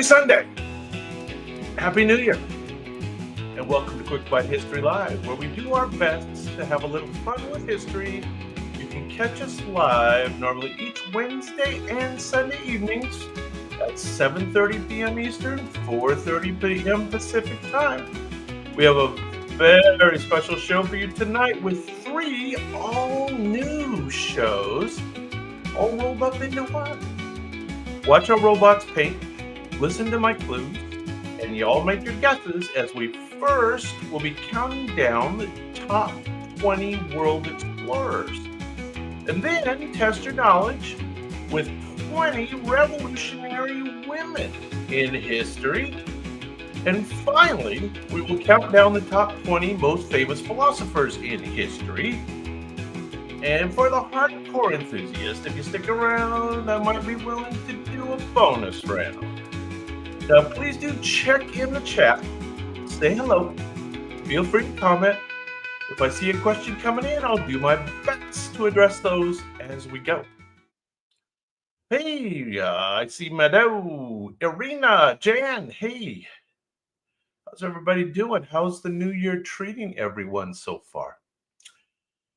Happy Sunday. Happy New Year. And welcome to Quick Bite History Live, where we do our best to have a little fun with history. You can catch us live normally each Wednesday and Sunday evenings at 7:30 p.m. Eastern, 4:30 p.m. Pacific time. We have a very special show for you tonight with 3 all-new shows all rolled up into one. Watch our robots paint, listen to my clues, and y'all make your guesses as we first will be counting down the top 20 world explorers. And then test your knowledge with 20 revolutionary women in history. And finally, we will count down the top 20 most famous philosophers in history. And for the hardcore enthusiast, if you stick around, I might be willing to do a bonus round. Now, please do check in the chat. Say hello. Feel free to comment. If I see a question coming in, I'll do my best to address those as we go. Hey, I see Meadow, Irina, Jan. Hey, how's everybody doing? How's the new year treating everyone so far?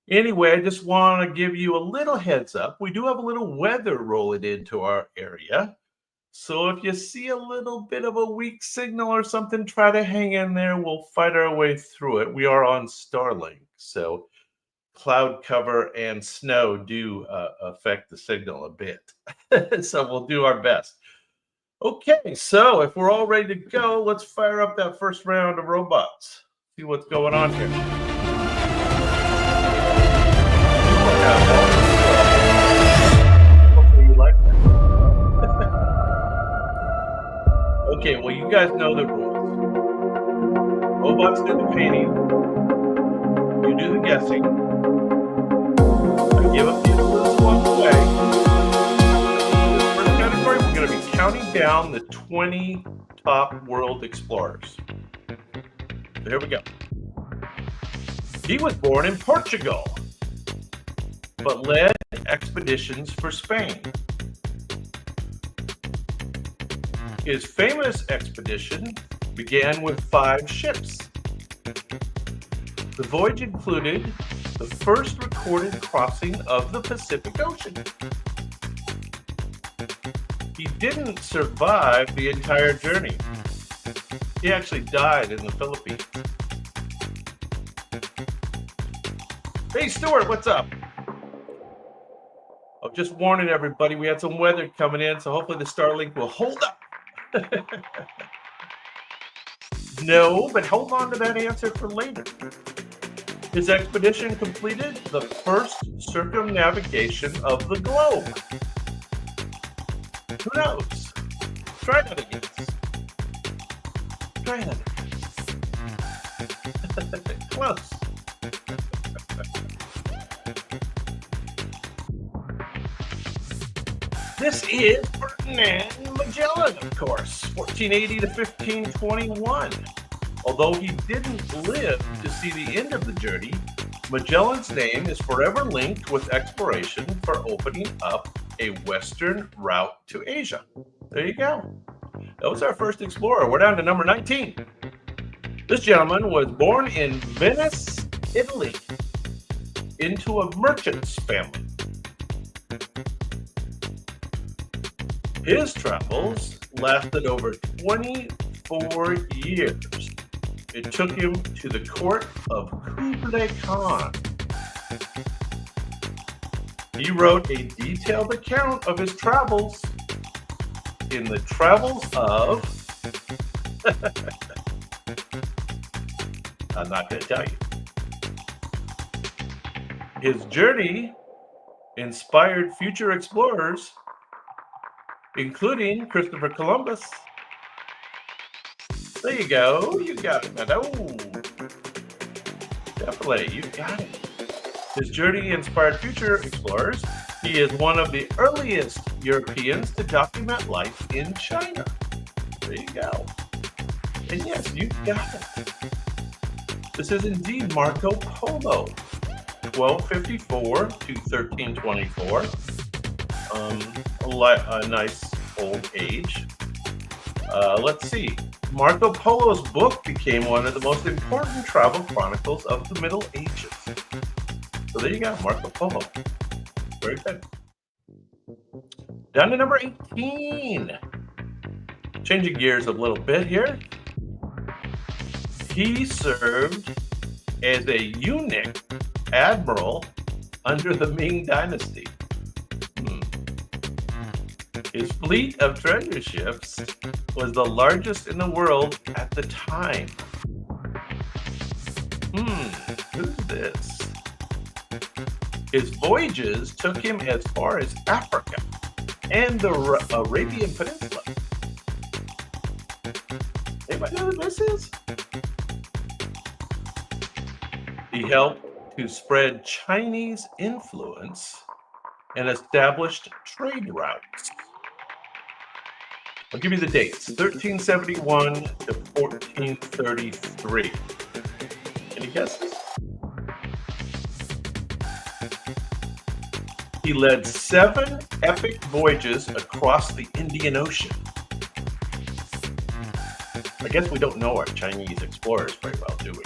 Anyway, I just want to give you a little heads up. We do have a little weather rolling into our area. So if you see a little bit of a weak signal or something, try to hang in there. We'll fight our way through it. We are on Starlink, so cloud cover and snow do affect the signal a bit. So we'll do our best. Okay, so if we're all ready to go, let's fire up that first round of robots. See what's going on here. Hopefully you like that. Okay, well, you guys know the rules. Robots do the painting. You do the guessing. I give a few clues along the way. This first category, we're going to be counting down the 20 top world explorers. So here we go. He was born in Portugal, but led expeditions for Spain. His famous expedition began with 5 ships. The voyage included the first recorded crossing of the Pacific Ocean. He didn't survive the entire journey. He actually died in the Philippines. Hey, Stuart, what's up? I'm just warning everybody, we had some weather coming in, so hopefully the Starlink will hold up. No, but hold on to that answer for later. His expedition completed the first circumnavigation of the globe. Who knows? Try that again. Try that again. Close. This is Ferdinand Magellan, of course, 1480 to 1521. Although he didn't live to see the end of the journey, Magellan's name is forever linked with exploration for opening up a western route to Asia. There you go. That was our first explorer. We're down to number 19. This gentleman was born in Venice, Italy, into a merchant's family. His travels lasted over 24 years. It took him to the court of Kublai Khan. He wrote a detailed account of his travels in the Travels of... I'm not going to tell you. His journey inspired future explorers, including Christopher Columbus. There you go. You got it, man. Oh, definitely. You got it. His journey inspired future explorers. He is one of the earliest Europeans to document life in China. There you go. And yes, you got it. This is indeed Marco Polo, 1254 to 1324. A nice old age. Let's see. Marco Polo's book became one of the most important travel chronicles of the Middle Ages. So there you go, Marco Polo. Very good. Down to number 18. Changing gears a little bit here. He served as a eunuch admiral under the Ming Dynasty. His fleet of treasure ships was the largest in the world at the time. Who's this? His voyages took him as far as Africa and the Arabian Peninsula. Anybody know who this is? He helped to spread Chinese influence and established trade routes. I'll give you the dates, 1371 to 1433. Any guesses? He led 7 epic voyages across the Indian Ocean. I guess we don't know our Chinese explorers very well, do we?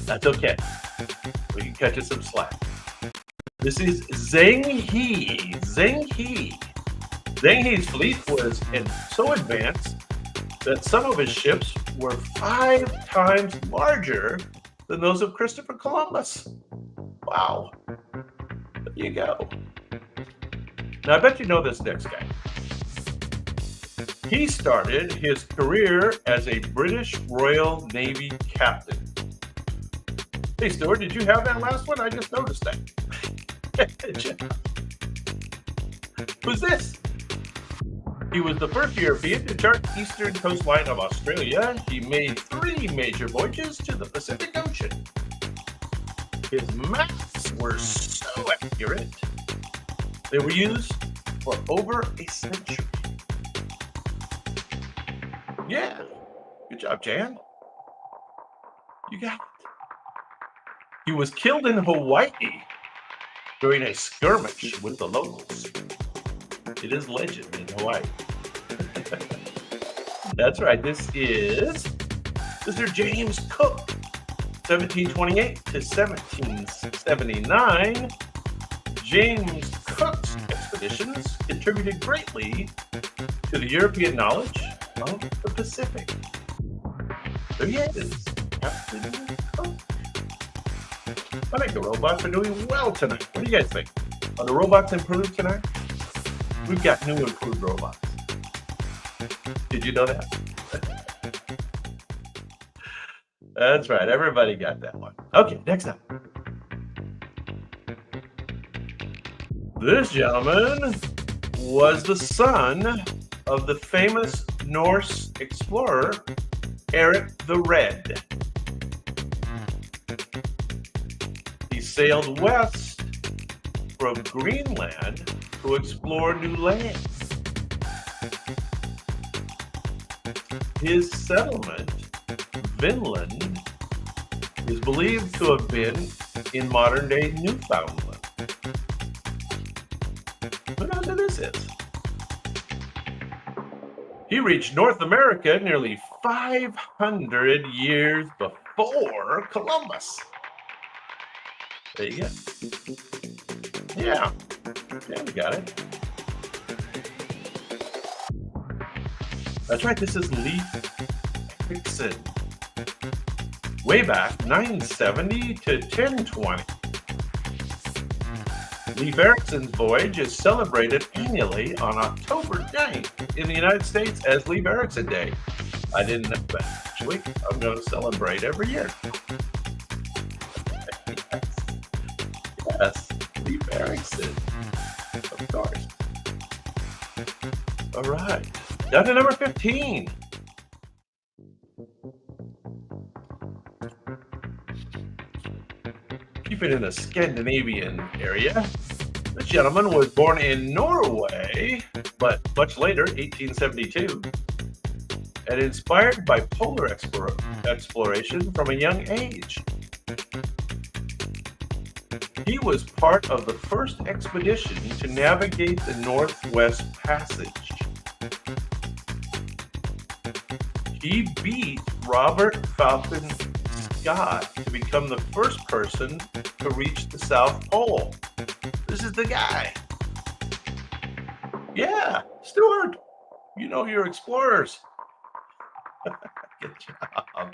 That's okay. We can catch us some slack. This is Zheng He. Zheng He. Zheng He's fleet was so advanced that some of his ships were 5 times larger than those of Christopher Columbus. Wow. There you go. Now, I bet you know this next guy. He started his career as a British Royal Navy captain. Hey, Stuart, did you have that last one? I just noticed that. Who's this? He was the first European to chart the eastern coastline of Australia. He made 3 major voyages to the Pacific Ocean. His maps were so accurate, they were used for over a century. Yeah, good job, Jan. You got it. He was killed in Hawaii during a skirmish with the locals. It is legend in Hawaii. That's right, this is Mr. James Cook, 1728 to 1779. James Cook's expeditions contributed greatly to the European knowledge of the Pacific. There he is, Captain Cook. I think the robots are doing well tonight. What do you guys think? Are the robots improved tonight? We've got new improved robots. Did you know that? That's right. Everybody got that one. Okay, next up. This gentleman was the son of the famous Norse explorer Eric the Red. He sailed west from Greenland to explore new lands. His settlement, Vinland, is believed to have been in modern-day Newfoundland. Who knows who this is? He reached North America nearly 500 years before Columbus. There you go. Yeah, we got it. That's right, this is Leif Erikson. Way back, 970 to 1020. Leif Erikson's voyage is celebrated annually on October 9th in the United States as Leif Erikson Day. I didn't know that, actually. I'm going to celebrate every year. Yes, Leif Erikson. Of course. All right. Down to number 15. Keeping in the Scandinavian area, this gentleman was born in Norway, but much later, 1872, and inspired by polar exploration from a young age. He was part of the first expedition to navigate the Northwest Passage. He beat Robert Falcon Scott to become the first person to reach the South Pole. This is the guy. Yeah, Stuart, you know your explorers. Good job.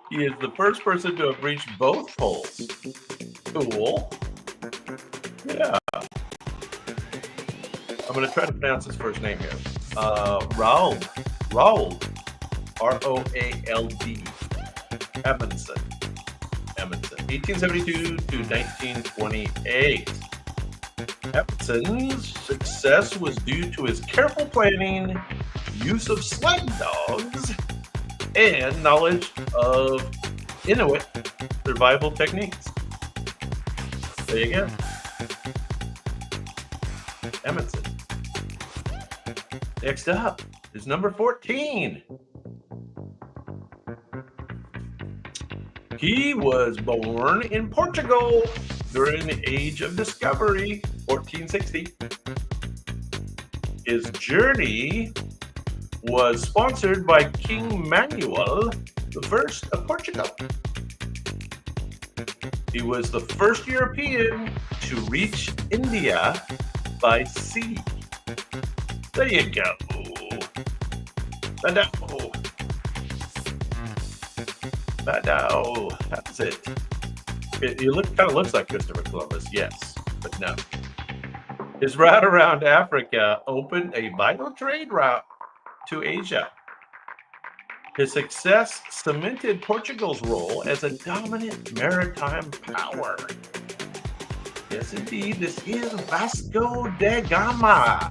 He is the first person to have reached both poles. Cool. Yeah. I'm going to try to pronounce his first name here. Roald. R-O-A-L-D. Amundsen. 1872 to 1928. Amundsen's success was due to his careful planning, use of sled dogs, and knowledge of Inuit survival techniques. There you go. Amundsen. Next up is number 14. He was born in Portugal during the Age of Discovery, 1460. His journey was sponsored by King Manuel I of Portugal. He was the first European to reach India by sea. There you go. That's it. He kind of looks like Christopher Columbus, yes, but no. His route around Africa opened a vital trade route to Asia. His success cemented Portugal's role as a dominant maritime power. Yes, indeed, this is Vasco da Gama.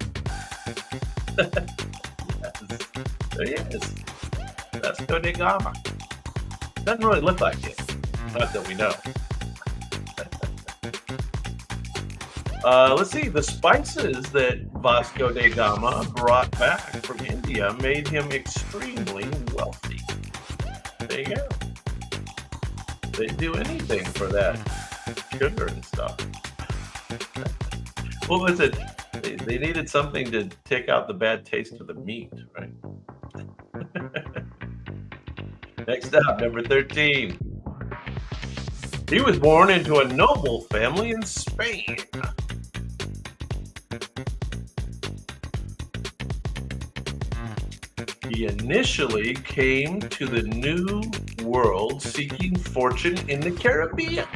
Yes, there he is. Vasco da Gama. Doesn't really look like it. Not that we know. Let's see. The spices that Vasco da Gama brought back from India made him extremely wealthy. There you go. They'd do anything for that sugar and stuff. What was it? They needed something to take out the bad taste of the meat, right? Next up, number 13. He was born into a noble family in Spain. He initially came to the New World seeking fortune in the Caribbean,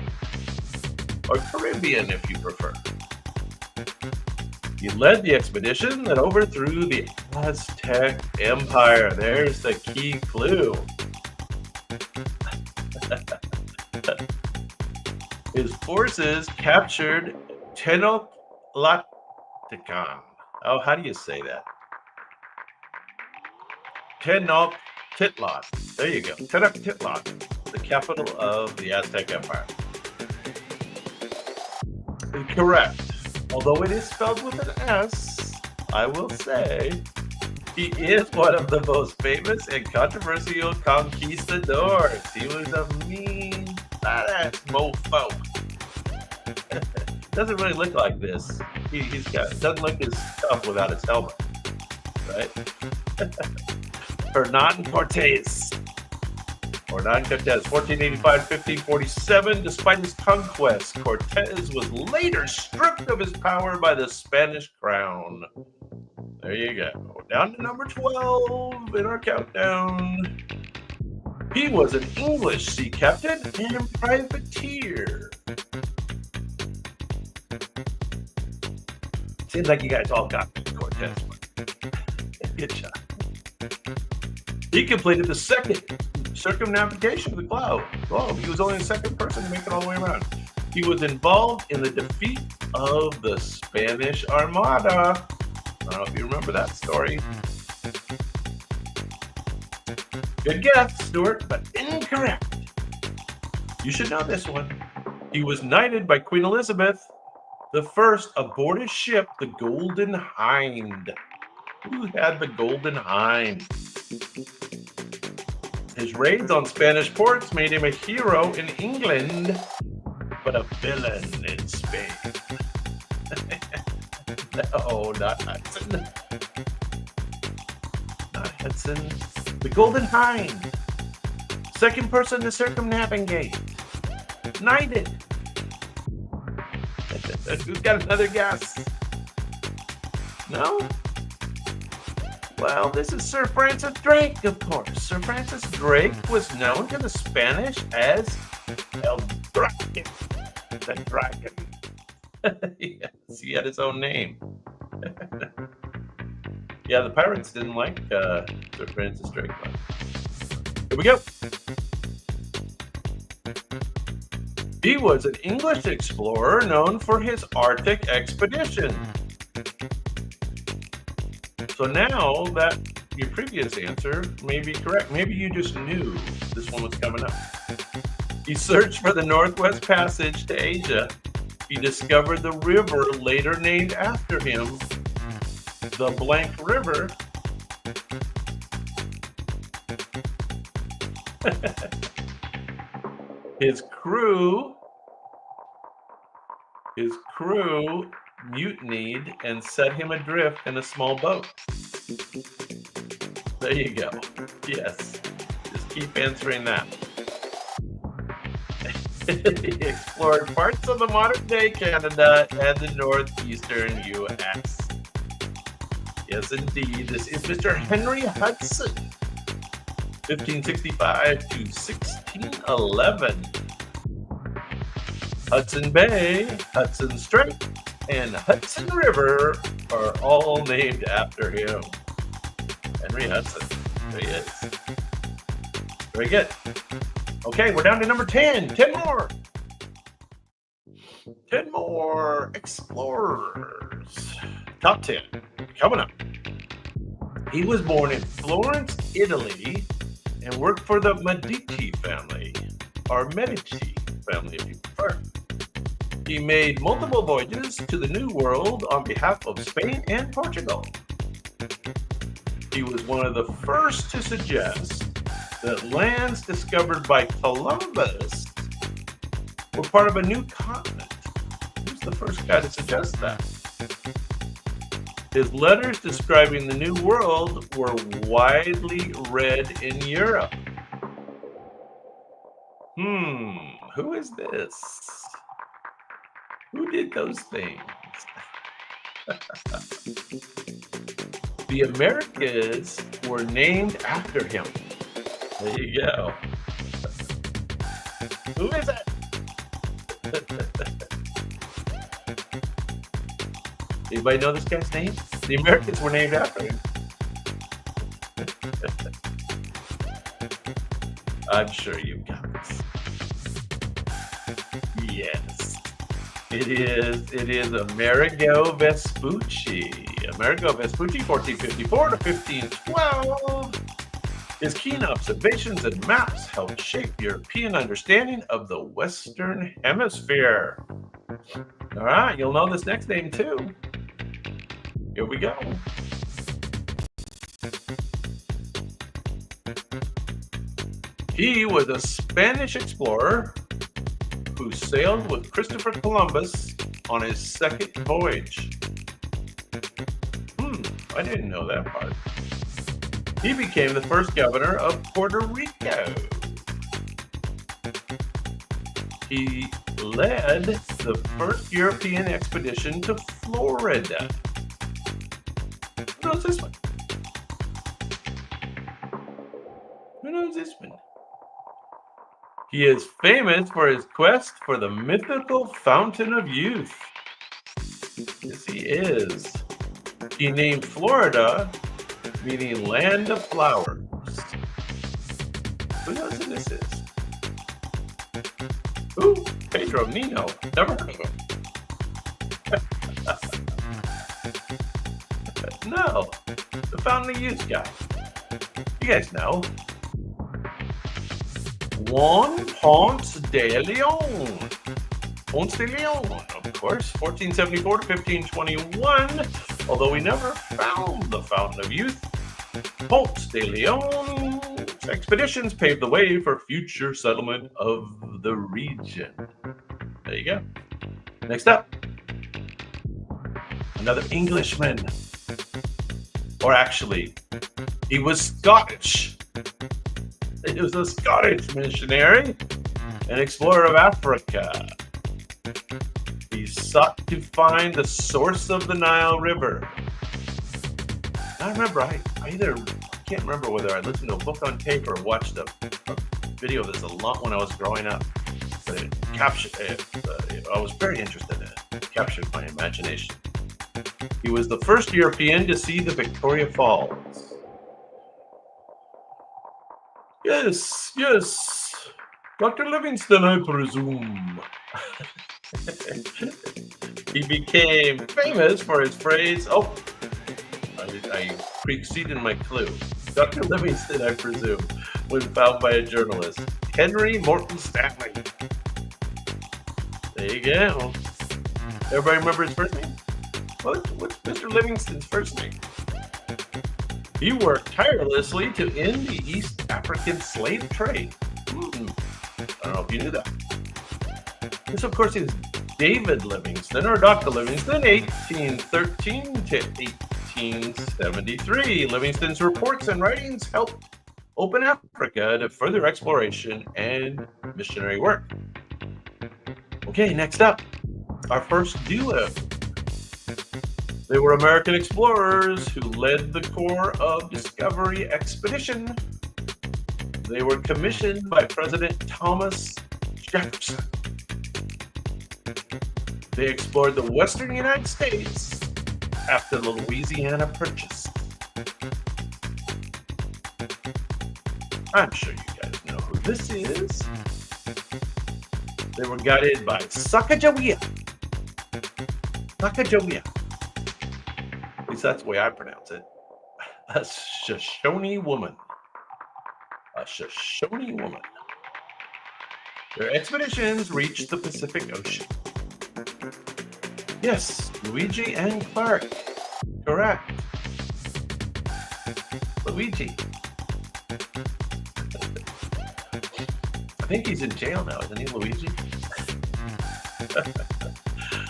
or Caribbean if you prefer. He led the expedition that overthrew the Aztec Empire. There's the key clue. His forces captured Tenochtitlan. Oh, how do you say that? Tenochtitlan. There you go. Tenochtitlan, the capital of the Aztec Empire. Correct. Although it is spelled with an S, I will say he is one of the most famous and controversial conquistadors. He was a mean, badass mofo. Doesn't really look like this. Doesn't look as tough without his helmet, right? Hernan Cortés, 1485-1547. Despite his conquest, Cortés was later stripped of his power by the Spanish crown. There you go. Down to number 12 in our countdown. He was an English sea captain and privateer. Seems like you guys all got Cortés. Good job. He completed the second circumnavigation of the globe. He was only the second person to make it all the way around. He was involved in the defeat of the Spanish Armada. I don't know if you remember that story. Good guess, Stuart, but incorrect. You should know this one. He was knighted by Queen Elizabeth I aboard his ship, the Golden Hind. Who had the Golden Hind? His raids on Spanish ports made him a hero in England, but a villain in Spain. No, not Hudson. Not Hudson. The Golden Hind. Second person to circumnavigate. Knighted. Who's got another guess? No? Well, this is Sir Francis Drake, of course. Sir Francis Drake was known to the Spanish as El Draken. The Dragon. Yes, he had his own name. Yeah, the pirates didn't like Sir Francis Drake. Here we go. He was an English explorer known for his Arctic expedition. So now that your previous answer may be correct. Maybe you just knew this one was coming up. He searched for the Northwest Passage to Asia. He discovered the river later named after him, the blank river. His crew mutinied and set him adrift in a small boat. There you go. Yes. Just keep answering that. He explored parts of the modern-day Canada and the northeastern U.S. Yes, indeed. This is Mr. Henry Hudson, 1565 to 1611. Hudson Bay, Hudson Strait, and Hudson River are all named after him. Henry Hudson. There he is. Very good. Okay, we're down to number 10. 10 more. 10 more explorers. Top 10. Coming up. He was born in Florence, Italy, and worked for the Medici family, or Medici family if you prefer. He made multiple voyages to the New World on behalf of Spain and Portugal. He was one of the first to suggest that lands discovered by Columbus were part of a new continent. Who's the first guy to suggest that? His letters describing the New World were widely read in Europe. Who is this? Who did those things? The Americas were named after him. There you go. Who is it? Anybody know this guy's name? The Americans were named after him. I'm sure you got this. Yes. It is Amerigo Vespucci. Amerigo Vespucci, 1454 to 1512. His keen observations and maps helped shape European understanding of the Western Hemisphere. All right, you'll know this next name too. Here we go. He was a Spanish explorer who sailed with Christopher Columbus on his second voyage. I didn't know that part. He became the first governor of Puerto Rico. He led the first European expedition to Florida. Who knows this one? Who knows this one? He is famous for his quest for the mythical Fountain of Youth. Yes, he is. He named Florida, meaning land of flowers. Who knows who this is? Ooh, Pedro Nino. Never heard of him. No, the Fountain of Youth guy. You guys know. Juan Ponce de Leon. Ponce de Leon, of course, 1474 to 1521. Although we never found the Fountain of Youth, Ponce de Leon's expeditions paved the way for future settlement of the region. There you go. Next up, another Englishman. Or actually, he was Scottish. He was a Scottish missionary and explorer of Africa. He sought to find the source of the Nile River. I remember, I can't remember whether I listened to a book on tape or watched a video of this a lot when I was growing up. But it captured, I was very interested in it. It captured my imagination. He was the first European to see the Victoria Falls. Yes. Dr. Livingston, I presume. He became famous for his phrase, I preceded my clue. Dr. Livingston, I presume, was found by a journalist, Henry Morton Stanley. There you go. Everybody remember his first name? What's Mr. Livingston's first name? He worked tirelessly to end the East African slave trade. I don't know if you knew that. This, of course, is David Livingstone, or Dr. Livingstone, 1813 to 1873. Livingstone's reports and writings helped open Africa to further exploration and missionary work. Okay, next up, our first duo. They were American explorers who led the Corps of Discovery expedition. They were commissioned by President Thomas Jefferson. They explored the western United States after the Louisiana Purchase. I'm sure you guys know who this is. They were guided by Sacagawea. Sacagawea. At least that's the way I pronounce it. A Shoshone woman. A Shoshone woman. Their expeditions reached the Pacific Ocean. Yes, Luigi and Clark. Correct. Luigi. I think he's in jail now, isn't he, Luigi?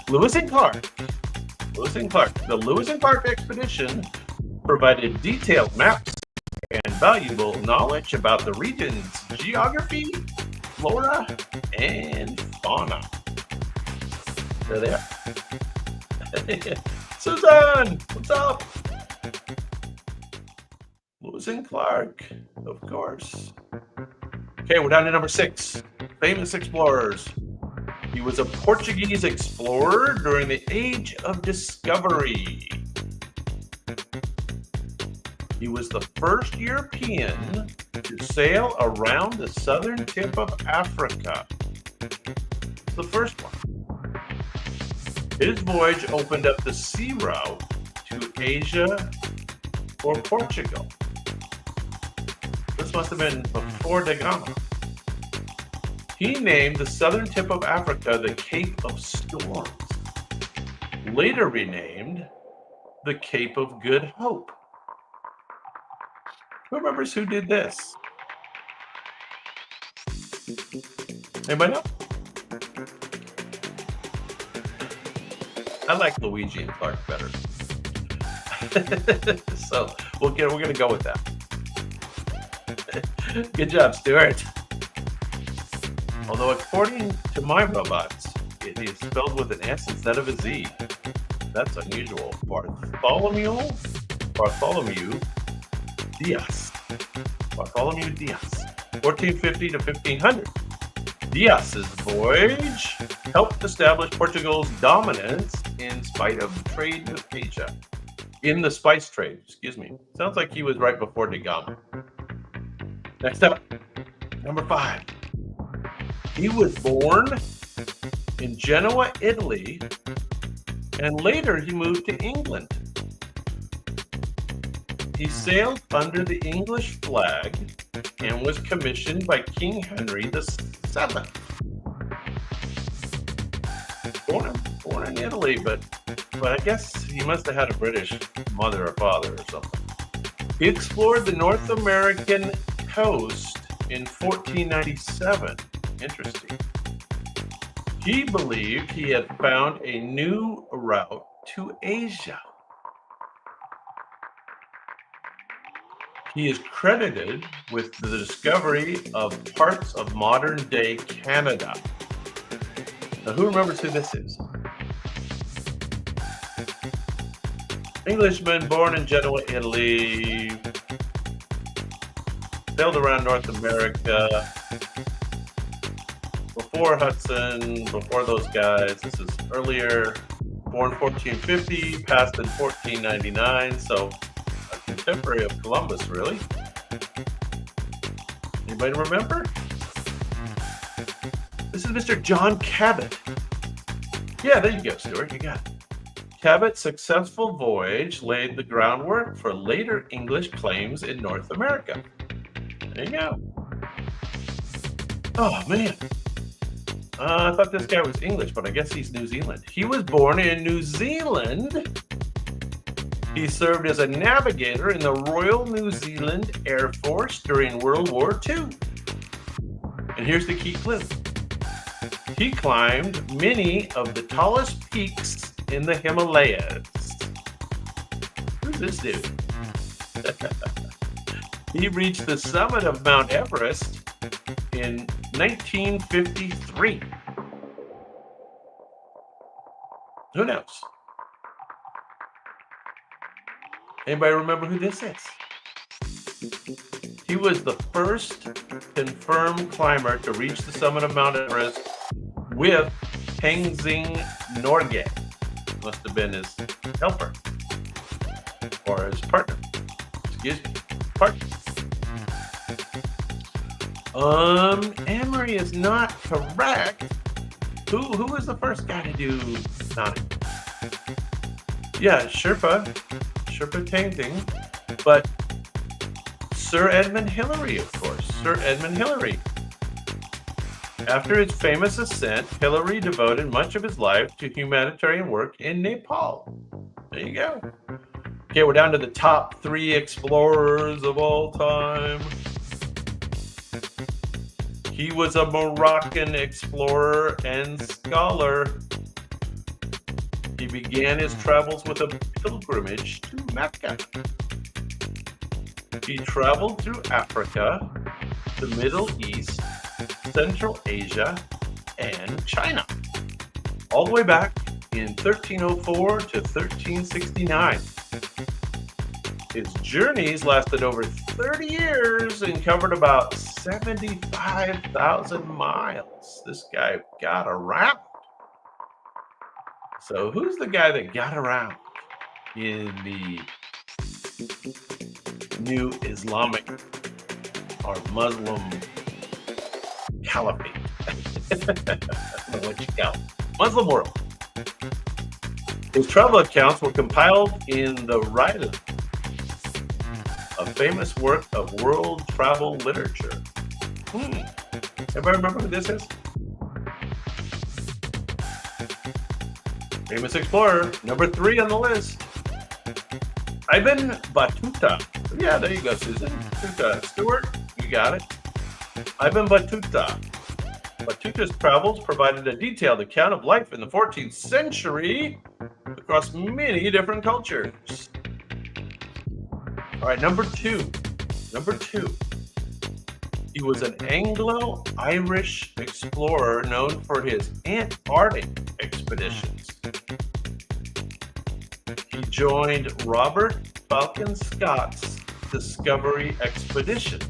Lewis and Clark. The Lewis and Clark expedition provided detailed maps and valuable knowledge about the region's geography, flora, and fauna. There they are. Susan, what's up? Lewis and Clark, of course. Okay, we're down to number 6. Famous explorers. He was a Portuguese explorer during the Age of Discovery. He was the first European to sail around the southern tip of Africa. The first one. His voyage opened up the sea route to Asia or Portugal. This must have been before Da Gama. He named the southern tip of Africa the Cape of Storms, later renamed the Cape of Good Hope. Who remembers who did this? Anybody know? I like Luigi and Clark better. So we're going to go with that. Good job, Stuart. Although according to my robots, it is spelled with an S instead of a Z. That's unusual. Bartholomew Diaz. 1450 to 1500. Diaz's voyage helped establish Portugal's dominance in spite of trade with Asia. In the spice trade, Sounds like he was right before Da Gama. Next up, number 5. He was born in Genoa, Italy, and later he moved to England. He sailed under the English flag and was commissioned by King Henry VII. Born in Italy, but I guess he must have had a British mother or father or something. He explored the North American coast in 1497. Interesting. He believed he had found a new route to Asia. He is credited with the discovery of parts of modern day Canada. Now, who remembers who this is? Englishman born in Genoa, Italy, sailed around North America before Hudson, before those guys. This is earlier, born 1450, passed in 1499, so a contemporary of Columbus, really. Anybody remember? This is Mr. John Cabot. Yeah, there you go, Stuart. You got it. Cabot's successful voyage laid the groundwork for later English claims in North America. There you go. Oh, man. I thought this guy was English, but I guess he's New Zealand. He was born in New Zealand. He served as a navigator in the Royal New Zealand Air Force during World War II. And here's the key clue. He climbed many of the tallest peaks in the Himalayas. Who's this dude? He reached the summit of Mount Everest in 1953. Who knows? Anybody remember who this is? He was the first confirmed climber to reach the summit of Mount Everest with Tenzing Norgay. Must have been his helper or his partner. Excuse me, partner. Emery is not correct. Who was the first guy to do nodding? Yeah, Sherpa Tenzing, but Sir Edmund Hillary, of course. Sir Edmund Hillary. After his famous ascent, Hillary devoted much of his life to humanitarian work in Nepal. There you go. Okay, we're down to the top 3 explorers of all time. He was a Moroccan explorer and scholar. He began his travels with a pilgrimage to Mecca. He traveled through Africa, the Middle East, Central Asia, and China, all the way back in 1304 to 1369. His journeys lasted over 30 years and covered about 75,000 miles. This guy got around. So who's the guy that got around in the new Islamic or Muslim caliphate? I don't know what you call it. Muslim world. His travel accounts were compiled in the Rila, a famous work of world travel literature. Everybody remember who this is? Famous explorer, number 3 on the list. Ibn Battuta. Yeah, there you go, Susan. Stuart, you got it. Ibn Battuta. Battuta's travels provided a detailed account of life in the 14th century across many different cultures. All right, number 2. He was an Anglo-Irish explorer known for his Antarctic expeditions. He joined Robert Falcon Scott's Discovery Expedition.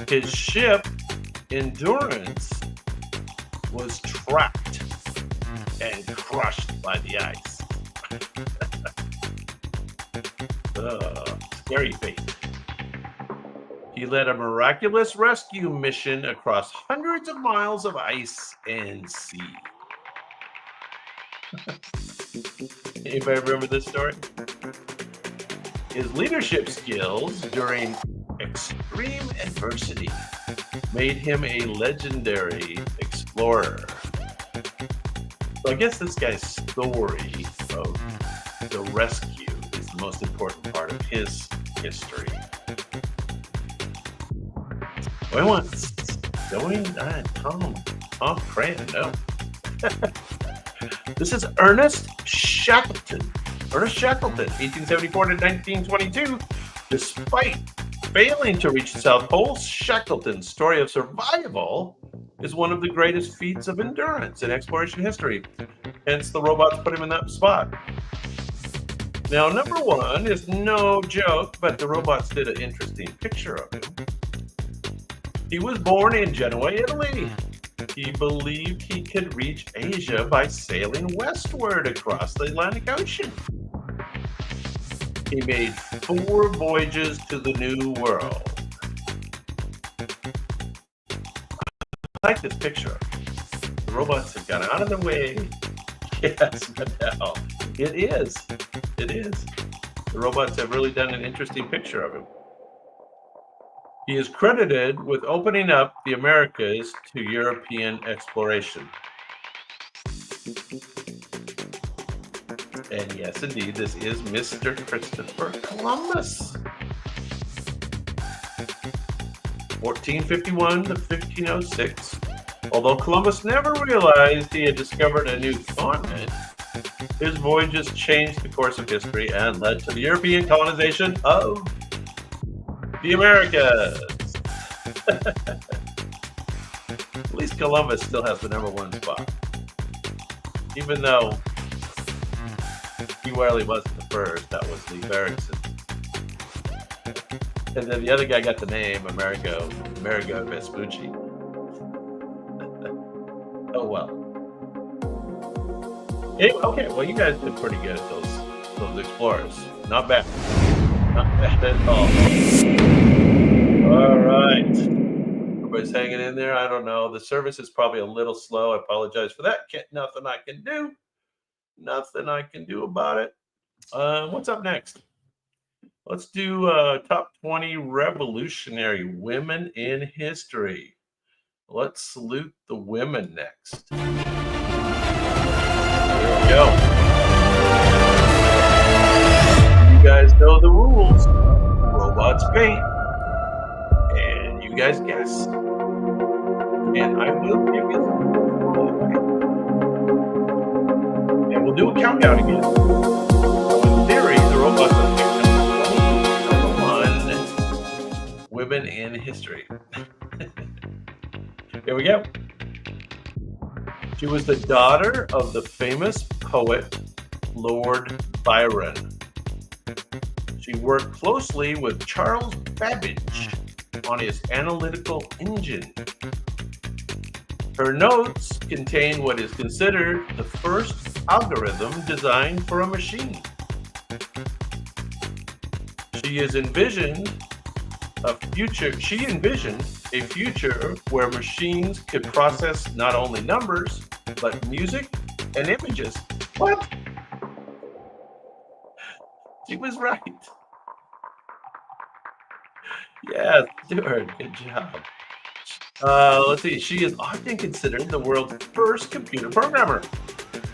His ship, Endurance, was trapped and crushed by the ice. Scary fate. He led a miraculous rescue mission across hundreds of miles of ice and sea. Anybody remember this story? His leadership skills during extreme adversity made him a legendary explorer. So I guess this guy's story of the rescue is the most important part of his history. Going once, Tom Cran, no. This is Ernest Shackleton. Ernest Shackleton, 1874 to 1922. Despite failing to reach the South Pole, Shackleton's story of survival is one of the greatest feats of endurance in exploration history. Hence, the robots put him in that spot. Now, number one is no joke, but the robots did an interesting picture of him. He was born in Genoa, Italy. He believed he could reach Asia by sailing westward across the Atlantic Ocean. He made 4 voyages to the New World. I like this picture. The robots have gone out of the way. Yes, but now it is. It is. The robots have really done an interesting picture of him. He is credited with opening up the Americas to European exploration. And yes, indeed, this is Mr. Christopher Columbus. 1451 to 1506. Although Columbus never realized he had discovered a new continent, his voyages changed the course of history and led to the European colonization of the Americas. At least Columbus still has the number 1 spot. Even though he really wasn't the first, that was Lee Bergson. And then the other guy got the name Amerigo Vespucci. Oh well. Okay, well, you guys did pretty good at those explorers. Not bad. Not bad at all. All right. Everybody's hanging in there. I don't know. The service is probably a little slow. I apologize for that. Nothing I can do. Nothing I can do about it. What's up next? Let's do top 20 revolutionary women in history. Let's salute the women next. There we go. You guys know the rules. Robots paint. And you guys guess. And I will give you some rules. And we'll do a countdown again. So in theory, the robots will pick number 1 women in history. Here we go. She was the daughter of the famous poet Lord Byron. She worked closely with Charles Babbage on his analytical engine. Her notes contain what is considered the first algorithm designed for a machine. She envisioned a future where machines could process not only numbers, but music and images. What? She was right. Yeah, Stuart, good job. Let's see. She is often considered the world's first computer programmer.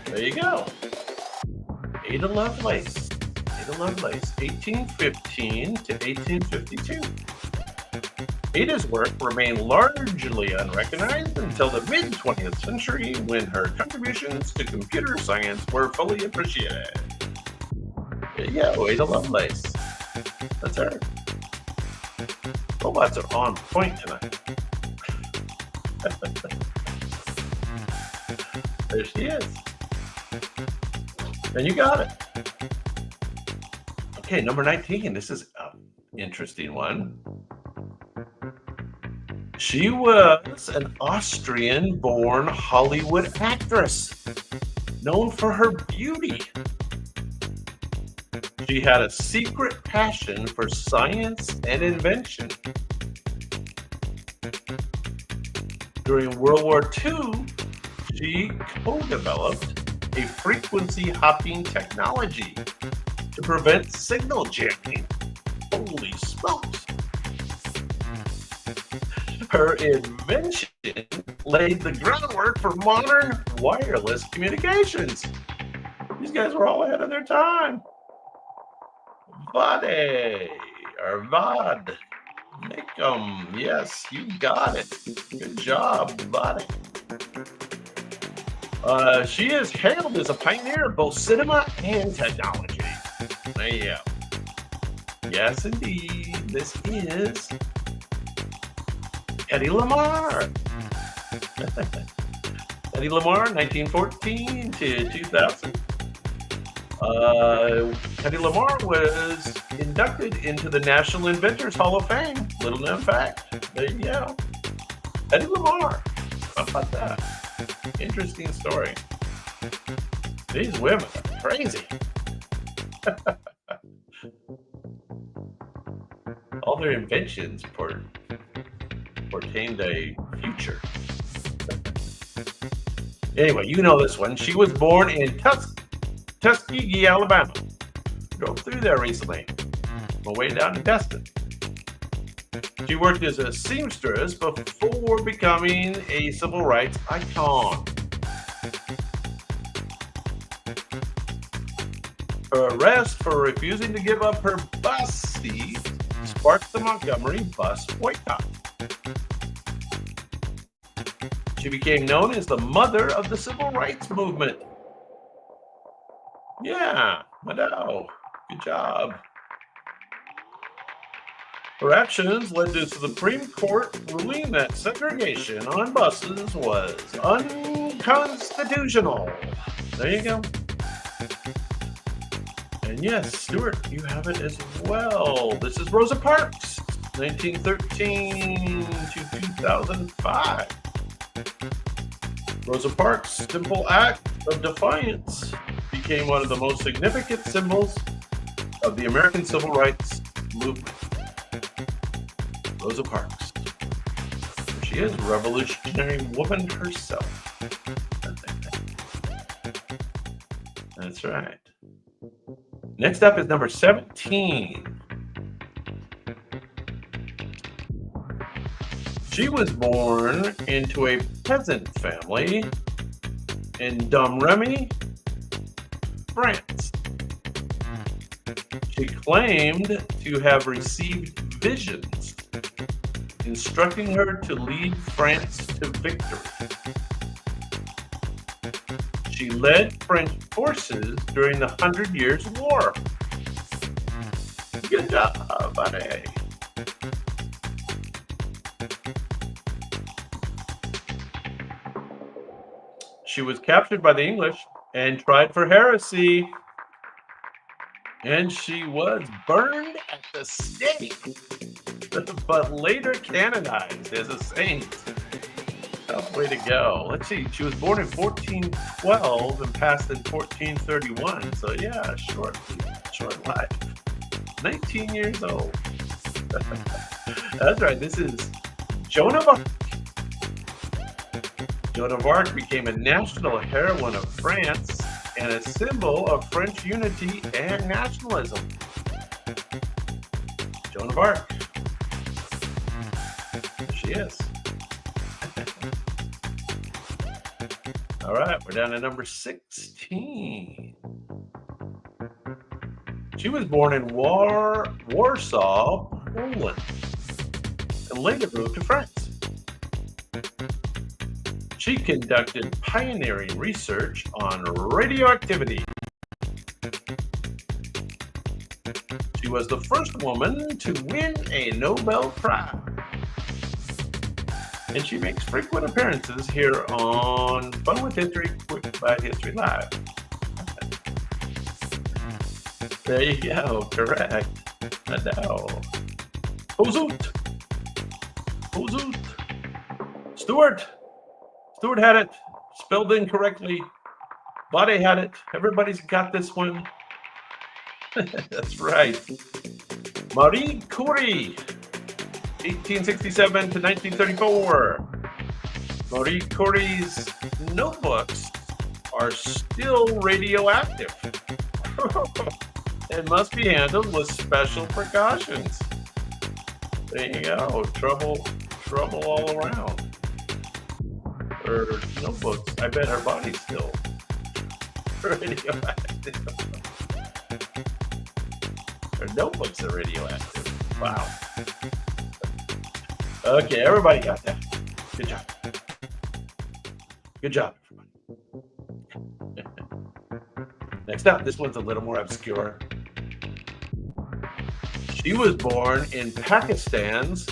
There you go. Ada Lovelace. 1815 to 1852. Ada's work remained largely unrecognized until the mid-20th century, when her contributions to computer science were fully appreciated. There you go, Ada Lovelace. That's her. Robots are on point tonight. There she is. And you got it. Okay, number 19. This is an interesting one. She was an Austrian-born Hollywood actress, known for her beauty. She had a secret passion for science and invention. During World War II, she co-developed a frequency hopping technology to prevent signal jamming. Holy smokes. Her invention laid the groundwork for modern wireless communications. These guys were all ahead of their time. VAD. welcome. Yes, you got it. Good job, buddy. She is hailed as a pioneer of both cinema and technology. Yeah. Yes, indeed. This is Eddie Lamar. Eddie Lamar, 1914 to 2000. Eddie Lamar was inducted into the National Inventors Hall of Fame. Little known fact. There you go. Eddie Lamar. How about that? Interesting story. These women are crazy. All their inventions portained a future. Anyway, you know this one. She was born in Tuskegee, Alabama. Drove through there recently. On my way down to Destin. She worked as a seamstress before becoming a civil rights icon. Her arrest for refusing to give up her bus seat sparked the Montgomery bus boycott. She became known as the mother of the civil rights movement. Yeah, I know. Good job. Her actions led to the Supreme Court ruling that segregation on buses was unconstitutional. There you go. And yes, Stuart, you have it as well. This is Rosa Parks, 1913 to 2005. Rosa Parks' simple act of defiance became one of the most significant symbols of the American civil rights movement. Rosa Parks. She is a revolutionary woman herself. That's right. Next up is number 17. She was born into a peasant family in Domremy, France. She claimed to have received visions instructing her to lead France to victory. She led French forces during the 100 Years' War. Good job, buddy. She was captured by the English and tried for heresy. And she was burned at the stake, but later canonized as a saint. Tough way to go. Let's see. She was born in 1412 and passed in 1431. So yeah, short life. 19 years old. That's right. This is Joan of Arc. Joan of Arc became a national heroine of France and a symbol of French unity and nationalism. Joan of Arc. There she is. All right, we're down to number 16. She was born in Warsaw, Poland, and later moved to France. She conducted pioneering research on radioactivity. She was the first woman to win a Nobel Prize. And she makes frequent appearances here on Fun with History, Quick by History Live. There you go, correct. I know. Hozut. Stuart had it. Spelled incorrectly. Body had it. Everybody's got this one. That's right. Marie Curie, 1867 to 1934. Marie Curie's notebooks are still radioactive and must be handled with special precautions. There you go. Trouble all around. Her notebooks, I bet her body's still radioactive. Her notebooks are radioactive. Wow. Okay, everybody got that. Good job. Good job, everybody. Next up, this one's a little more obscure. She was born in Pakistan's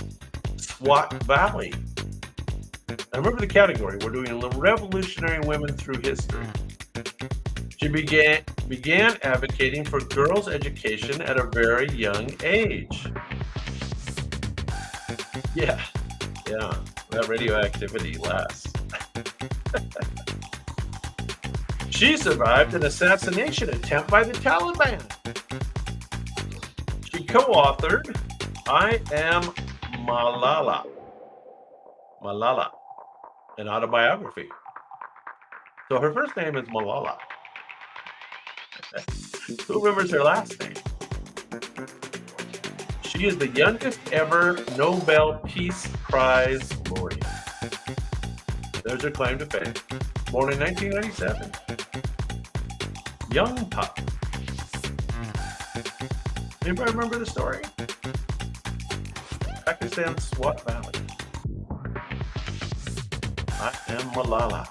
Swat Valley. Now remember the category. We're doing revolutionary women through history. She began advocating for girls' education at a very young age. Yeah, that radioactivity lasts. She survived an assassination attempt by the Taliban. She co-authored I Am Malala, an autobiography. So her first name is Malala. Who remembers her last name? She is the youngest ever Nobel Peace Prize laureate. There's her claim to fame. Born in 1997. Young pup. Anybody remember the story? Pakistan Swat Valley. I am Malala.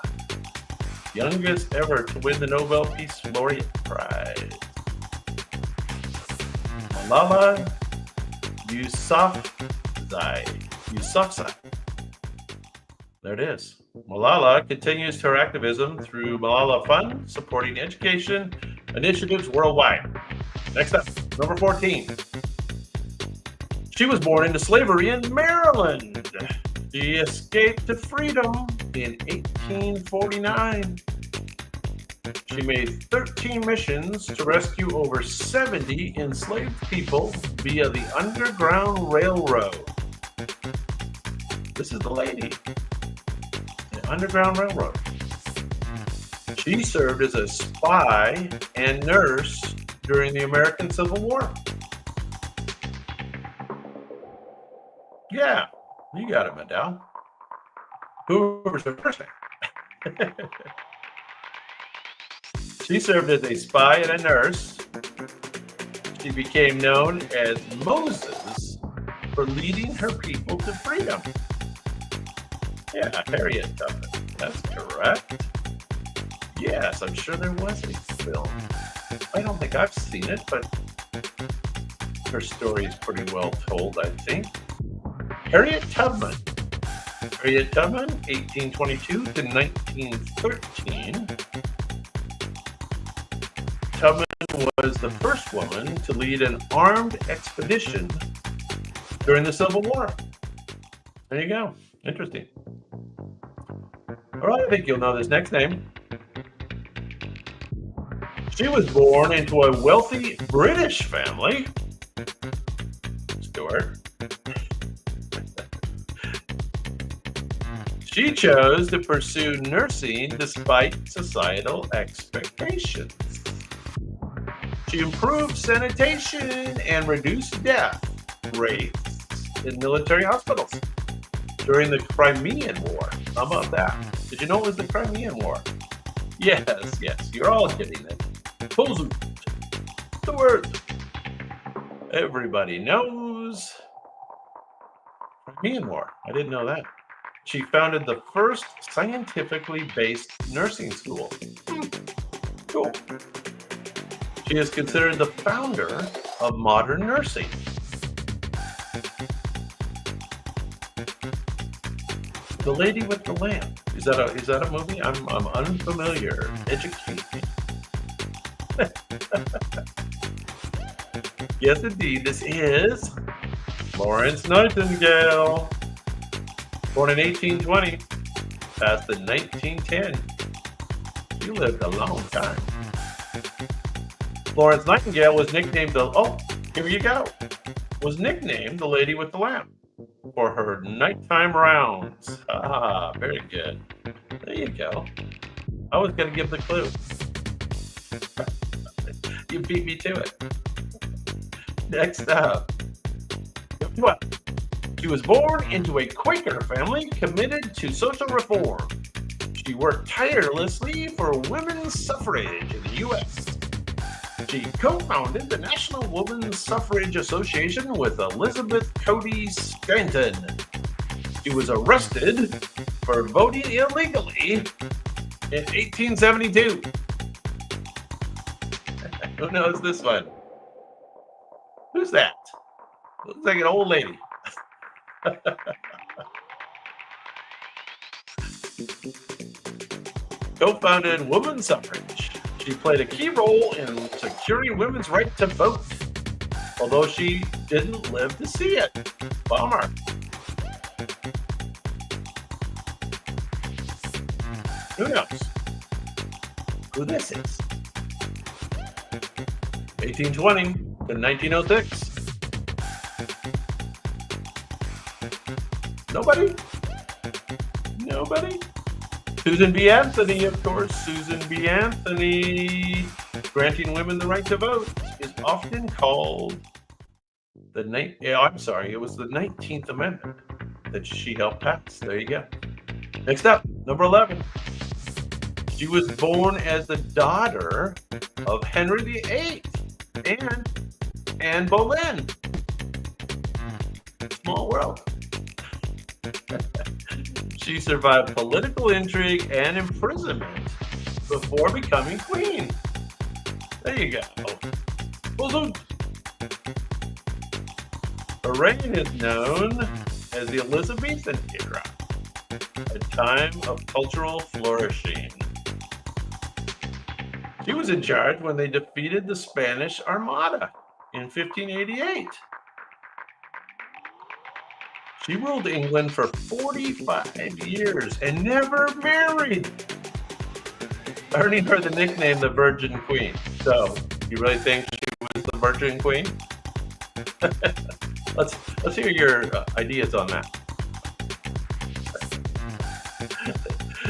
Youngest ever to win the Nobel Peace Laureate Prize. Malala Yousafzai. There it is. Malala continues her activism through Malala Fund, supporting education initiatives worldwide. Next up, number 14. She was born into slavery in Maryland. She escaped to freedom in 1849. She made 13 missions to rescue over 70 enslaved people via the Underground Railroad. This is the lady. The Underground Railroad. She served as a spy and nurse during the American Civil War. Yeah, you got it, Madal. Who was her first name? She served as a spy and a nurse. She became known as Moses for leading her people to freedom. Yeah, Harriet Tubman. That's correct. Yes, I'm sure there was a film. I don't think I've seen it, but her story is pretty well told, I think. Harriet Tubman. Harriet Tubman, 1822 to 1913. Tubman was the first woman to lead an armed expedition during the Civil War. There you go. Interesting. All right, I think you'll know this next name. She was born into a wealthy British family. Stuart. She chose to pursue nursing despite societal expectations. She improved sanitation and reduced death rates in military hospitals during the Crimean War. How about that? Did you know it was the Crimean War? Yes, you're all getting it. Pozu. The word. Everybody knows. Crimean War. I didn't know that. She founded the first scientifically based nursing school. Cool. She is considered the founder of modern nursing. The Lady with the Lamp. Is that a movie? I'm unfamiliar. Educate me. Yes, indeed. This is Florence Nightingale. Born in 1820, passed in 1910. She lived a long time. Florence Nightingale was nicknamed was nicknamed the Lady with the Lamp for her nighttime rounds. Ah, very good. There you go. I was going to give the clue. You beat me to it. Next up. What? She was born into a Quaker family committed to social reform. She worked tirelessly for women's suffrage in the U.S. She co-founded the National Women's Suffrage Association with Elizabeth Cady Stanton. She was arrested for voting illegally in 1872. Who knows this one? Who's that? Looks like an old lady. Co-founded women's suffrage. She played a key role in securing women's right to vote, although she didn't live to see it. Bummer. Who knows who this is? 1820 to 1906. Nobody? Nobody? Susan B. Anthony, of course. Susan B. Anthony, granting women the right to vote, is often called the it was the 19th Amendment that she helped pass. There you go. Next up, number 11. She was born as the daughter of Henry VIII and Anne Boleyn. Small world. She survived political intrigue and imprisonment before becoming queen. There you go. Her reign is known as the Elizabethan era, a time of cultural flourishing. She was in charge when they defeated the Spanish Armada in 1588. She ruled England for 45 years and never married, earning her the nickname the Virgin Queen. So, you really think she was the Virgin Queen? Let's hear your ideas on that.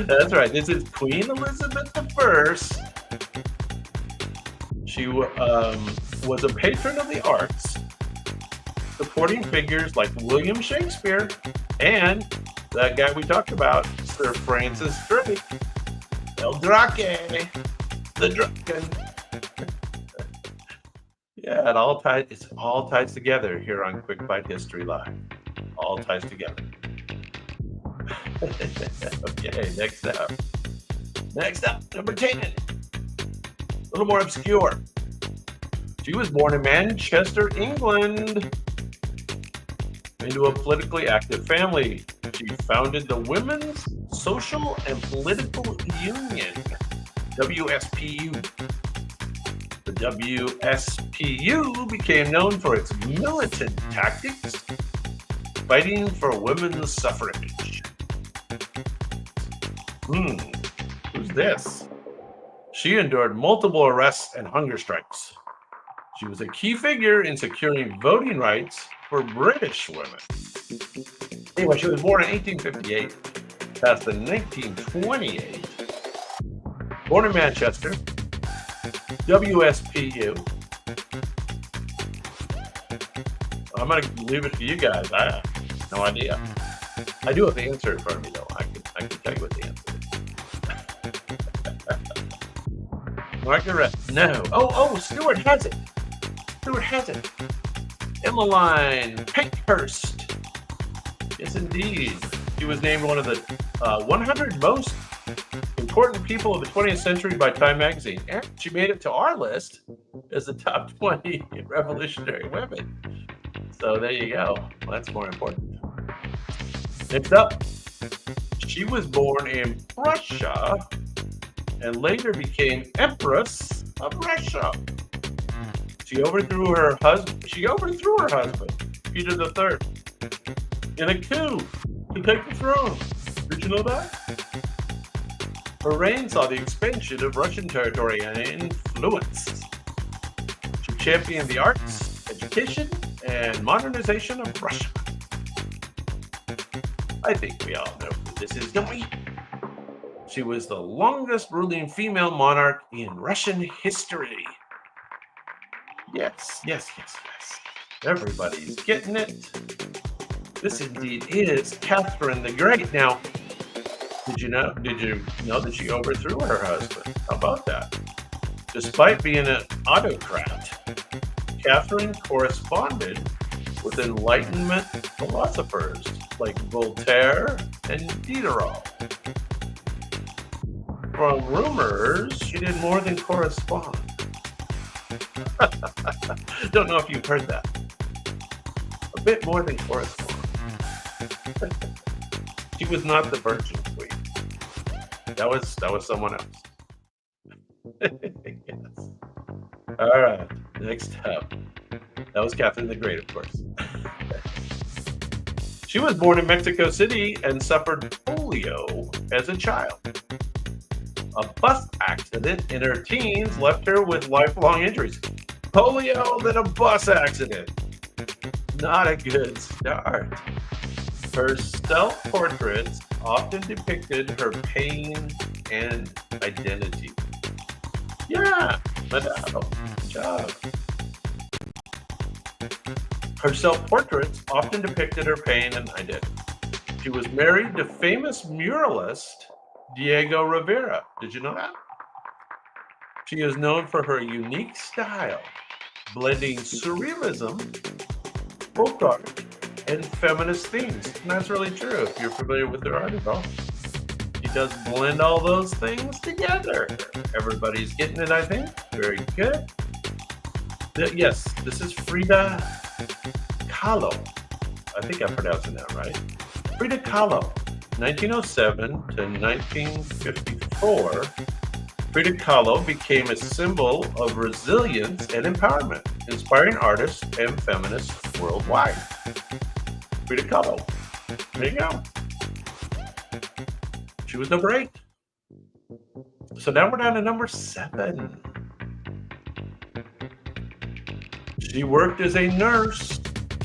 That's right. This is Queen Elizabeth I. She was a patron of the arts, supporting figures like William Shakespeare and that guy we talked about, Sir Francis Drake, El Drake, the Draken. Yeah, it's all ties together here on Quick Bite History Live. All ties together. Okay, next up, number 10. A little more obscure. She was born in Manchester, England, into a politically active family. She founded the Women's Social and Political Union, WSPU. The WSPU became known for its militant tactics, fighting for women's suffrage. Who's this? She endured multiple arrests and hunger strikes. She was a key figure in securing voting rights for British women. Anyway, she was born in 1858, passed in 1928. Born in Manchester, WSPU. I'm going to leave it to you guys. I have no idea. I do have the answer in front of me, though. I can tell you what the answer is. Margaret. No. Oh, Stuart has it. Emmeline Pankhurst. Yes, indeed. She was named one of the 100 most important people of the 20th century by Time magazine. And she made it to our list as the top 20 revolutionary women. So there you go. Well, that's more important. Next up, she was born in Prussia and later became Empress of Russia. She overthrew her husband, Peter III, in a coup to take the throne. Did you know that? Her reign saw the expansion of Russian territory and influence. She championed the arts, education, and modernization of Russia. I think we all know who this is, don't we? She was the longest ruling female monarch in Russian history. Yes. Everybody's getting it. This indeed is Catherine the Great. Now, did you know that she overthrew her husband? How about that? Despite being an autocrat, Catherine corresponded with Enlightenment philosophers like Voltaire and Diderot. From rumors, she did more than correspond. Don't know if you've heard that. A bit more than correspond. She was not the Virgin Queen. That was someone else. Yes. All right. Next up. That was Catherine the Great, of course. She was born in Mexico City and suffered polio as a child. A bus accident in her teens left her with lifelong injuries. Polio, then a bus accident. Not a good start. Her self-portraits often depicted her pain and identity. Yeah, Madame, good job. Her self-portraits often depicted her pain and identity. She was married to famous muralist Diego Rivera. Did you know that? She is known for her unique style, blending surrealism, folk art, and feminist themes. And that's really true if you're familiar with her article. She does blend all those things together. Everybody's getting it, I think. Very good. Yes, this is Frida Kahlo. I think I'm pronouncing that right. Frida Kahlo, 1907 to 1954. Frida Kahlo became a symbol of resilience and empowerment, inspiring artists and feminists worldwide. Frida Kahlo. There you go. She was number 8. So now we're down to number 7. She worked as a nurse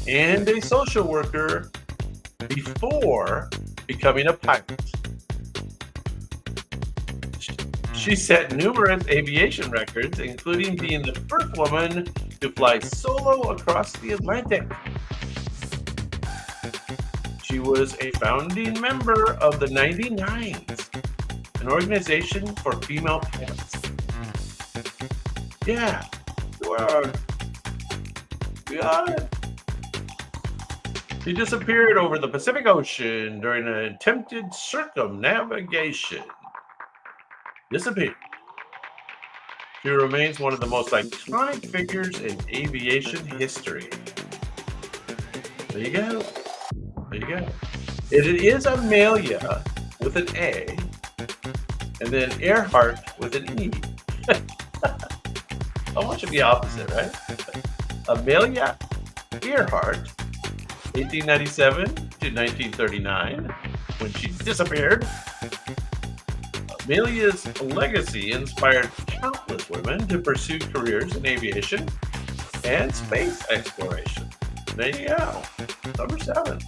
and a social worker before becoming a pilot. She set numerous aviation records, including being the first woman to fly solo across the Atlantic. She was a founding member of the 99s, an organization for female pilots. Yeah, got it. She disappeared over the Pacific Ocean during an attempted circumnavigation. Disappeared. She remains one of the most iconic figures in aviation history. There you go. There you go. It is Amelia with an A, and then Earhart with an E. Almost should be opposite, right? Amelia Earhart, 1897 to 1939, when she disappeared. Amelia's legacy inspired countless women to pursue careers in aviation and space exploration. There you go. Number 7.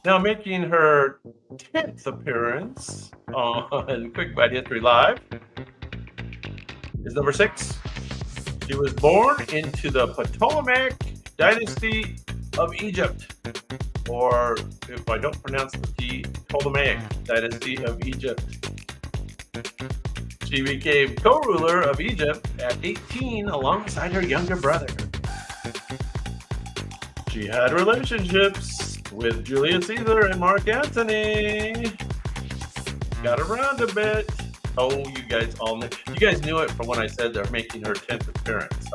Now making her 10th appearance on Quick Bite History Live is number 6. She was born into the Ptolemaic dynasty of Egypt, or if I don't pronounce the T, Ptolemaic dynasty of Egypt. She became co-ruler of Egypt at 18 alongside her younger brother. She had relationships with Julius Caesar and Mark Antony. Got around a bit. Oh, you guys all knew. You guys knew it from when I said they're making her 10th appearance.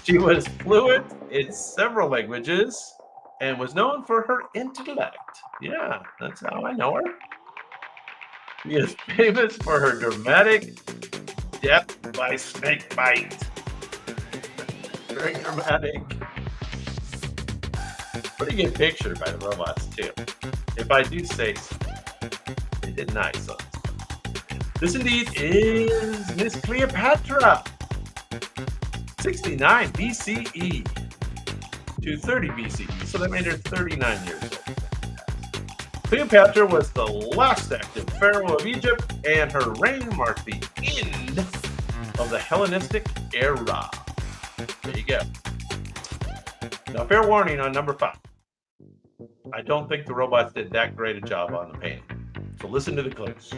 She was fluent in several languages and was known for her intellect. Yeah, that's how I know her. She is famous for her dramatic death by snake bite. Very dramatic. Pretty good picture by the robots, too. If I do say so. They did nice on this. This indeed is Miss Cleopatra. 69 BCE to 30 BCE, so that made her 39 years old. Cleopatra was the last active pharaoh of Egypt, and her reign marked the end of the Hellenistic era. There you go. Now, fair warning on number 5. I don't think the robots did that great a job on the painting, so listen to the clues.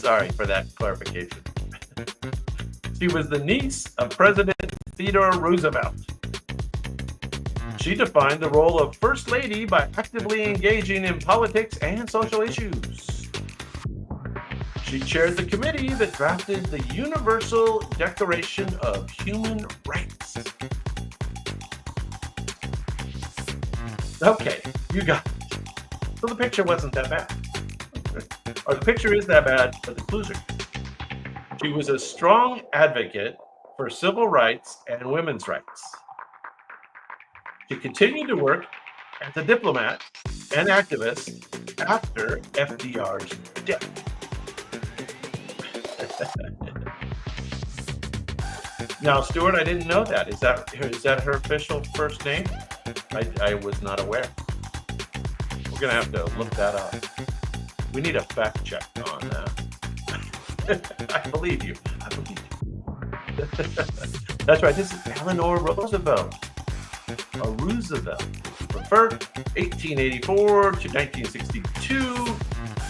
Sorry for that clarification. She was the niece of President Theodore Roosevelt. She defined the role of First Lady by actively engaging in politics and social issues. She chaired the committee that drafted the Universal Declaration of Human Rights. Okay, you got it. So the picture wasn't that bad. Or the picture is that bad, but the clues are. She was a strong advocate for civil rights and women's rights. She continued to work as a diplomat and activist after FDR's death. Now, Stuart, I didn't know that. Is that her official first name? I was not aware. We're gonna have to look that up. We need a fact check on that. I believe you. I believe you. That's right. This is Eleanor Roosevelt. A Roosevelt. From 1884 to 1962,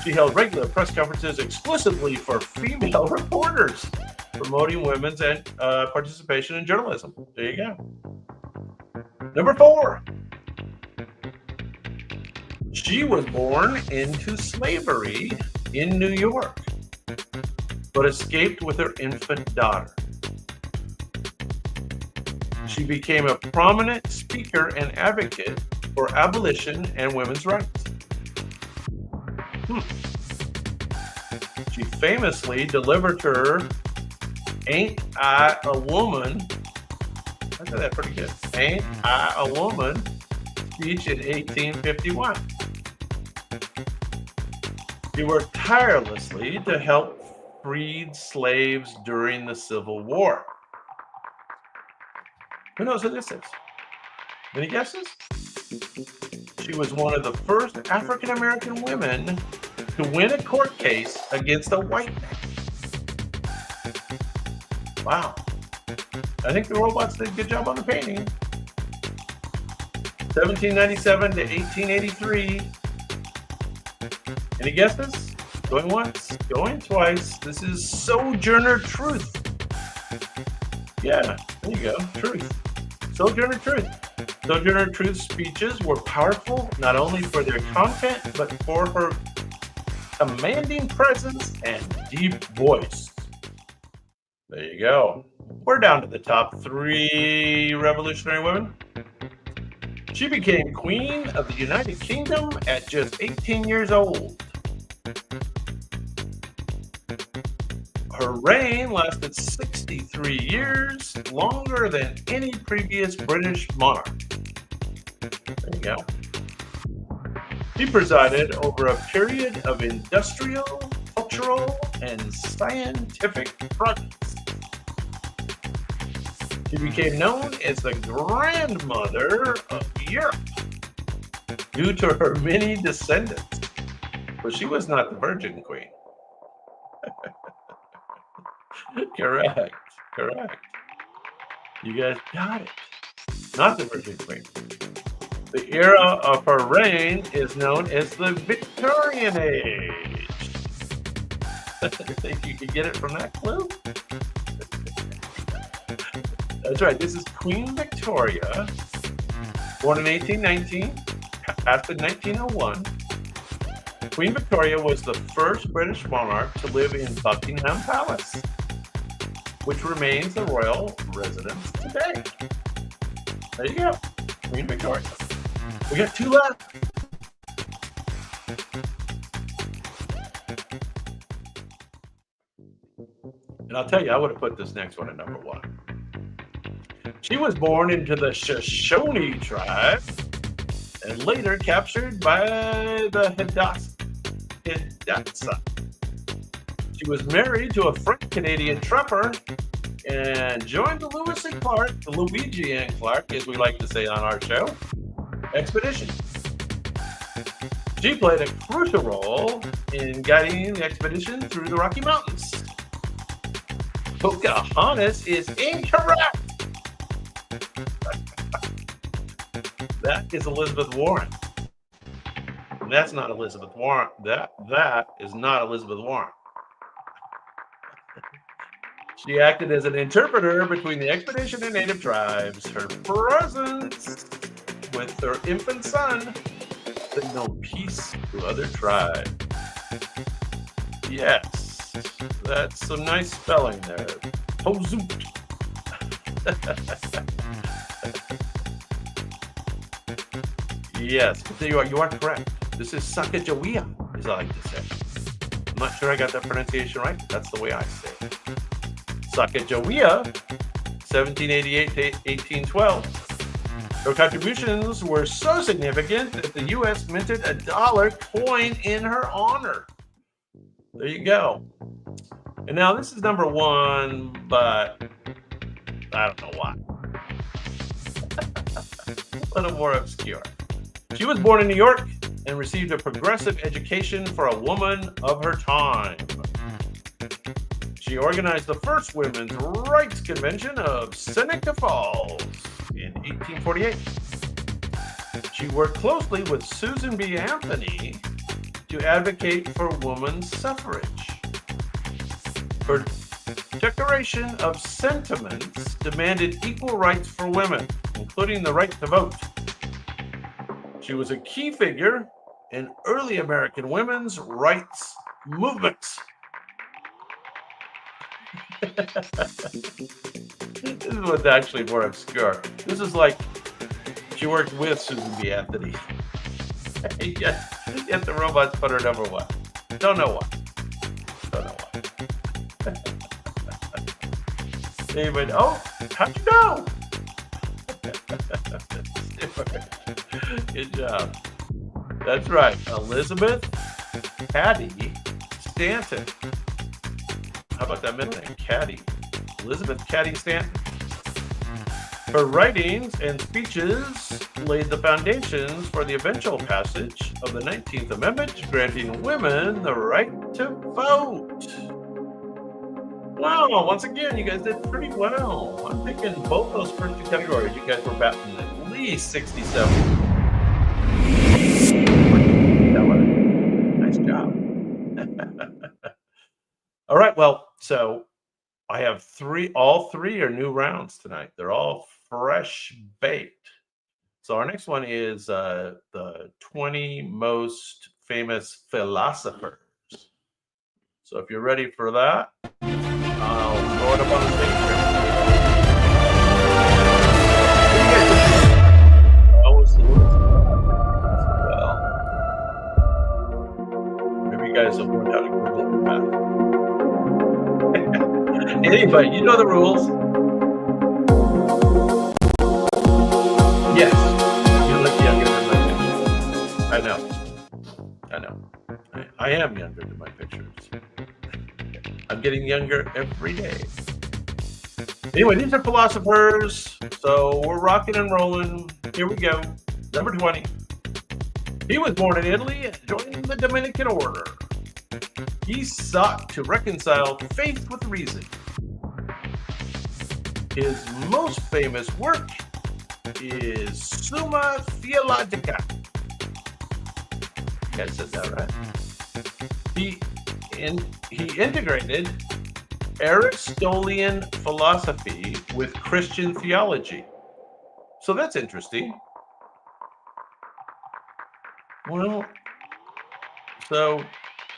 she held regular press conferences exclusively for female reporters, promoting women's participation in journalism. There you go. Number 4. She was born into slavery in New York, but escaped with her infant daughter. She became a prominent speaker and advocate for abolition and women's rights. She famously delivered her "Ain't I a Woman?" I said that pretty good. "Ain't I a Woman?" speech in 1851. She worked tirelessly to help freed slaves during the Civil War. Who knows who this is? Any guesses? She was one of the first African American women to win a court case against a white man. Wow. I think the robots did a good job on the painting. 1797 to 1883. Any guesses? Going once, going twice. This is Sojourner Truth. Yeah, there you go. Truth. Sojourner Truth. Sojourner Truth's speeches were powerful not only for their content, but for her commanding presence and deep voice. There you go. We're down to the top 3 revolutionary women. She became Queen of the United Kingdom at just 18 years old. Her reign lasted 63 years, longer than any previous British monarch. There you go. She presided over a period of industrial, cultural, and scientific progress. She became known as the grandmother of Europe due to her many descendants. But she was not the Virgin Queen. Correct. You guys got it. Not the Virgin Queen. The era of her reign is known as the Victorian Age. Think you could get it from that clue? That's right. This is Queen Victoria, born in 1819, passed in 1901. Queen Victoria was the first British monarch to live in Buckingham Palace, which remains the royal residence today. There you go. Queen Victoria. We got 2 left. And I'll tell you, I would have put this next one at number 1. She was born into the Shoshone tribe and later captured by the Hidatsa. She was married to a French-Canadian trapper and joined the Luigi and Clark, as we like to say on our show, expedition. She played a crucial role in guiding the expedition through the Rocky Mountains. Pocahontas is incorrect. That is Elizabeth Warren. That's not Elizabeth Warren. That is not Elizabeth Warren. She acted as an interpreter between the expedition and native tribes. Her presence with her infant son, signaled peace to other tribes. Yes, that's some nice spelling there. Pozoot. Yes, but you are correct. This is Sacagawea, as I like to say. I'm not sure I got that pronunciation right, but that's the way I say it. Sacagawea, 1788 to 1812. Her contributions were so significant that the U.S. minted a dollar coin in her honor. There you go. And now this is number one, but I don't know why. A little more obscure. She was born in New York and received a progressive education for a woman of her time. She organized the first women's rights convention of Seneca Falls in 1848. She worked closely with Susan B. Anthony to advocate for women's suffrage. Her Declaration of Sentiments demanded equal rights for women, including the right to vote. She was a key figure in early American women's rights movements. This is what's actually more obscure. This is like she worked with Susan B. Anthony. Yet the robots put her number one. Don't know why. David, oh, how'd you know? Good job. That's right. Elizabeth Cady Stanton. How about that middle name? Cady. Elizabeth Cady Stanton. Her writings and speeches laid the foundations for the eventual passage of the 19th Amendment, granting women the right to vote. Wow, once again, you guys did pretty well. I'm thinking both those first two categories, you guys were batting at least 67. Nice job. All right, well, so I have all three are new rounds tonight. They're all fresh baked. So our next one is the 20 most famous philosophers. So if you're ready for that, I'll throw it up on the stage here. Maybe you guys will learn how to Google it fast. Anyway, you know the rules. Yes, you look younger than my picture. I know. I am younger than my pictures. I'm getting younger every day. Anyway, these are philosophers, so we're rocking and rolling. Here we go. Number 20. He was born in Italy and joined the Dominican order. He sought to reconcile faith with reason. His most famous work is Summa Theologica. You guys said that right. He integrated Aristotelian philosophy with Christian theology. So that's interesting. Well, so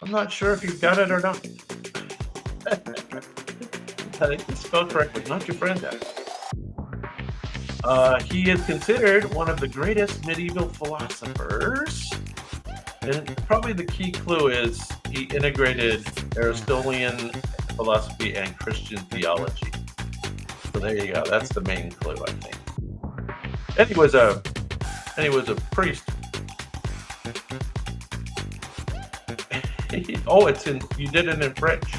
I'm not sure if you've got it or not. I think it's spelled correctly, not your friend there. He is considered one of the greatest medieval philosophers. And probably the key clue is he integrated Aristotelian philosophy and Christian theology. So there you go. That's the main clue, I think. And he was a priest. Oh, you did it in French.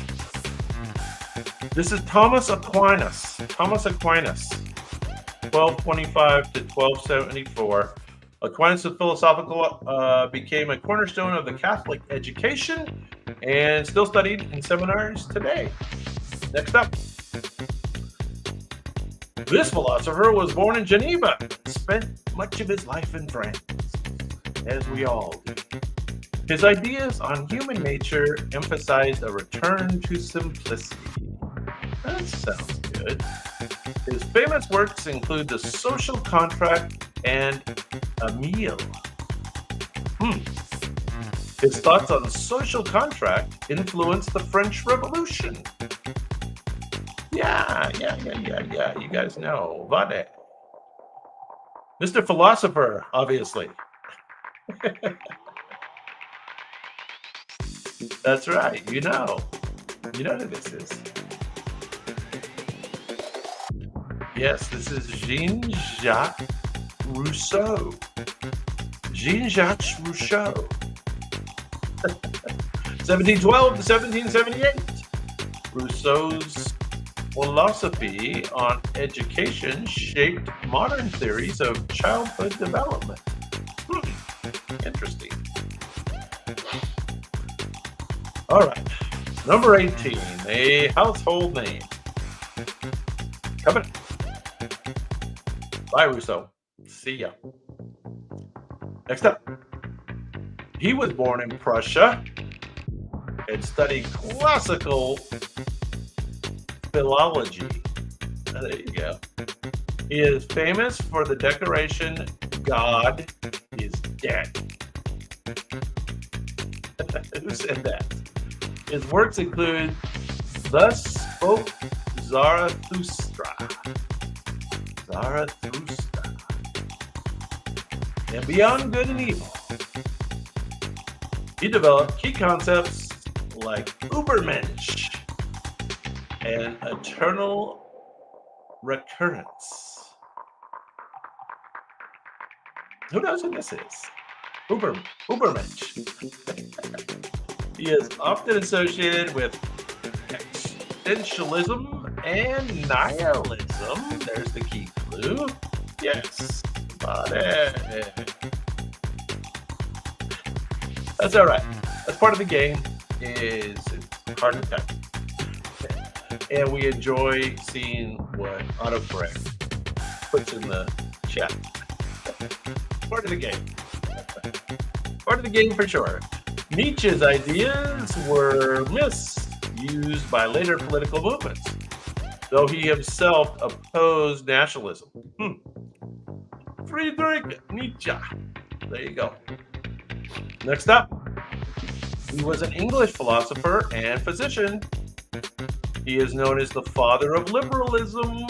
This is Thomas Aquinas. 1225 to 1274. Aquinas' philosophical became a cornerstone of the Catholic education and still studied in seminaries today. Next up. This philosopher was born in Geneva, spent much of his life in France, as we all do. His ideas on human nature emphasized a return to simplicity. That sounds good. His famous works include The Social Contract and Emile. Hmm. His thoughts on social contract influenced the French Revolution. Yeah. You guys know. Vade. Mr. Philosopher, obviously. That's right. You know. You know who this is. Yes, this is Jean-Jacques Rousseau. Jean-Jacques Rousseau. 1712 to 1778. Rousseau's philosophy on education shaped modern theories of childhood development. Interesting. All right. Number 18, a household name. Coming. Bye, Rousseau. See ya. Next up. He was born in Prussia and studied classical philology. There you go. He is famous for the declaration, God is dead. Who said that? His works include Thus Spoke Zarathustra. Zarathustra. And Beyond Good and Evil. He developed key concepts like Übermensch and eternal recurrence. Who knows who this is? Übermensch. He is often associated with existentialism and nihilism. There's the key clue. Yes. That's all right. That's part of the game. It's hard to type. And we enjoy seeing what autocorrect puts in the chat. Part of the game. Part of the game for sure. Nietzsche's ideas were misused by later political movements, though he himself opposed nationalism. Friedrich Nietzsche. There you go. Next up, he was an English philosopher and physician. He is known as the father of liberalism.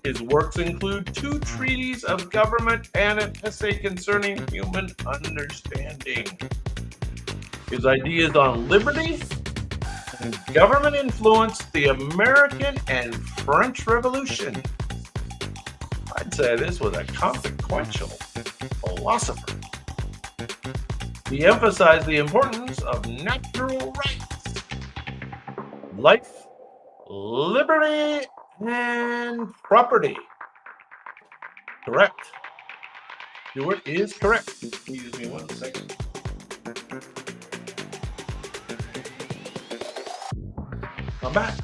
His works include 2 treatises of government and an essay concerning human understanding. His ideas on liberty and government influenced the American and French Revolution. I'd say this was a consequential philosopher. He emphasized the importance of natural rights, life, liberty, and property. Correct. Stuart is correct. Excuse me 1 second. I'm back.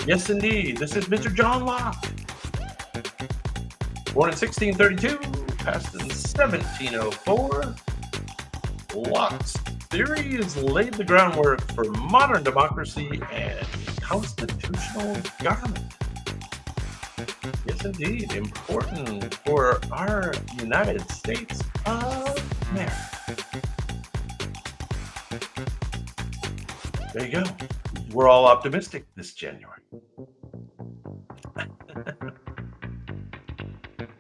Yes, indeed. This is Mr. John Locke. Born in 1632, passed in 1704. Locke's theories laid the groundwork for modern democracy and constitutional government. Yes, indeed. Important for our United States of America. There you go. We're all optimistic this January.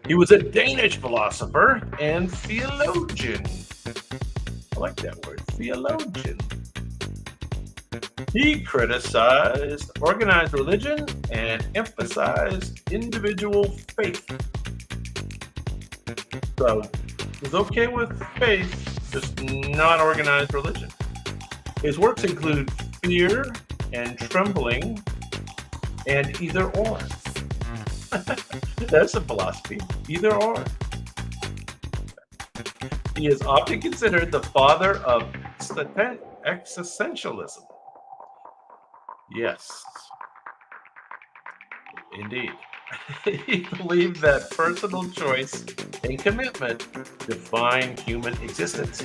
He was a Danish philosopher and theologian. I like that word, theologian. He criticized organized religion and emphasized individual faith. So, he was okay with faith, just not organized religion. His works include Fear and Trembling and Either Or. That's a philosophy, either or. He is often considered the father of existentialism. Yes, indeed. He believed that personal choice and commitment define human existence.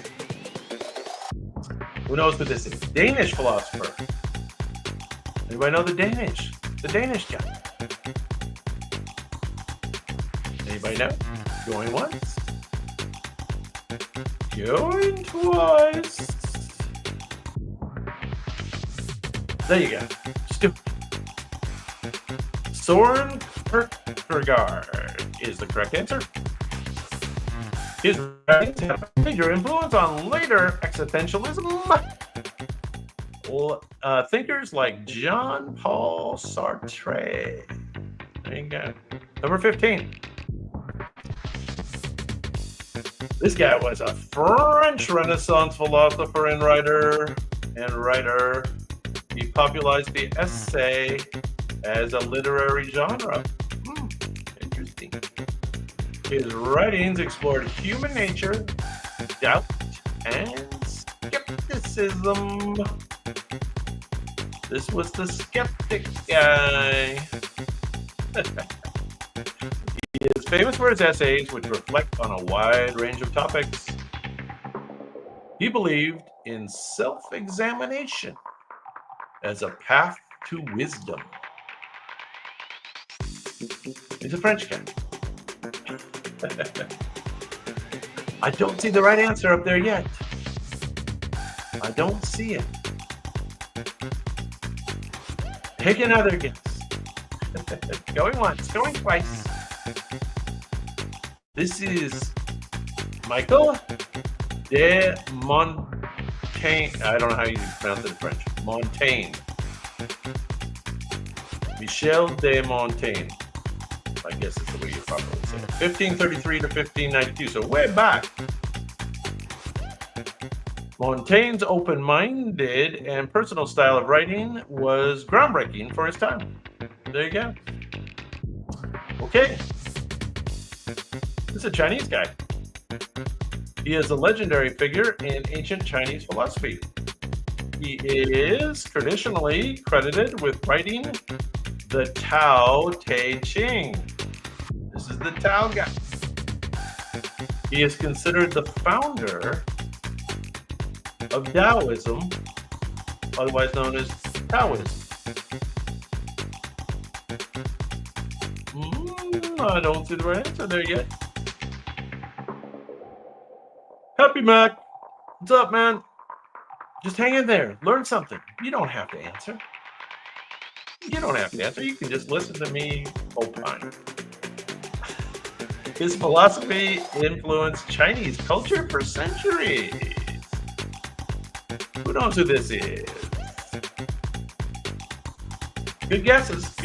Who knows who this is? Danish philosopher. Anybody know the Danish? The Danish guy. Anybody know? Going once. Going twice. There you go. Stupid. Soren Kierkegaard is the correct answer. His writings have a major influence on later existentialism. Thinkers like Jean-Paul Sartre. There you go. Number 15. This guy was a French Renaissance philosopher and writer. He popularized the essay as a literary genre. Interesting. His writings explored human nature, doubt, and skepticism. This was the skeptic guy. He is famous for his essays, which reflect on a wide range of topics. He believed in self-examination as a path to wisdom. He's a French guy. I don't see the right answer up there yet. I don't see it. Take another guess. Going once, going twice. This is Michael de Montaigne. I don't know how you pronounce it in French. Montaigne. Michel de Montaigne. I guess is the way you probably say it. 1533 to 1592, so way back. Montaigne's open-minded and personal style of writing was groundbreaking for his time. There you go. Okay. This is a Chinese guy. He is a legendary figure in ancient Chinese philosophy. He is traditionally credited with writing the Tao Te Ching. This is the Tao guy. He is considered the founder of Taoism, otherwise known as Taoism. I don't see the right answer there yet. Happy Mac, what's up, man? Just hang in there, learn something. You don't have to answer. You don't have to answer. You can just listen to me opine. His philosophy influenced Chinese culture for centuries. Who knows who this is? Good guesses,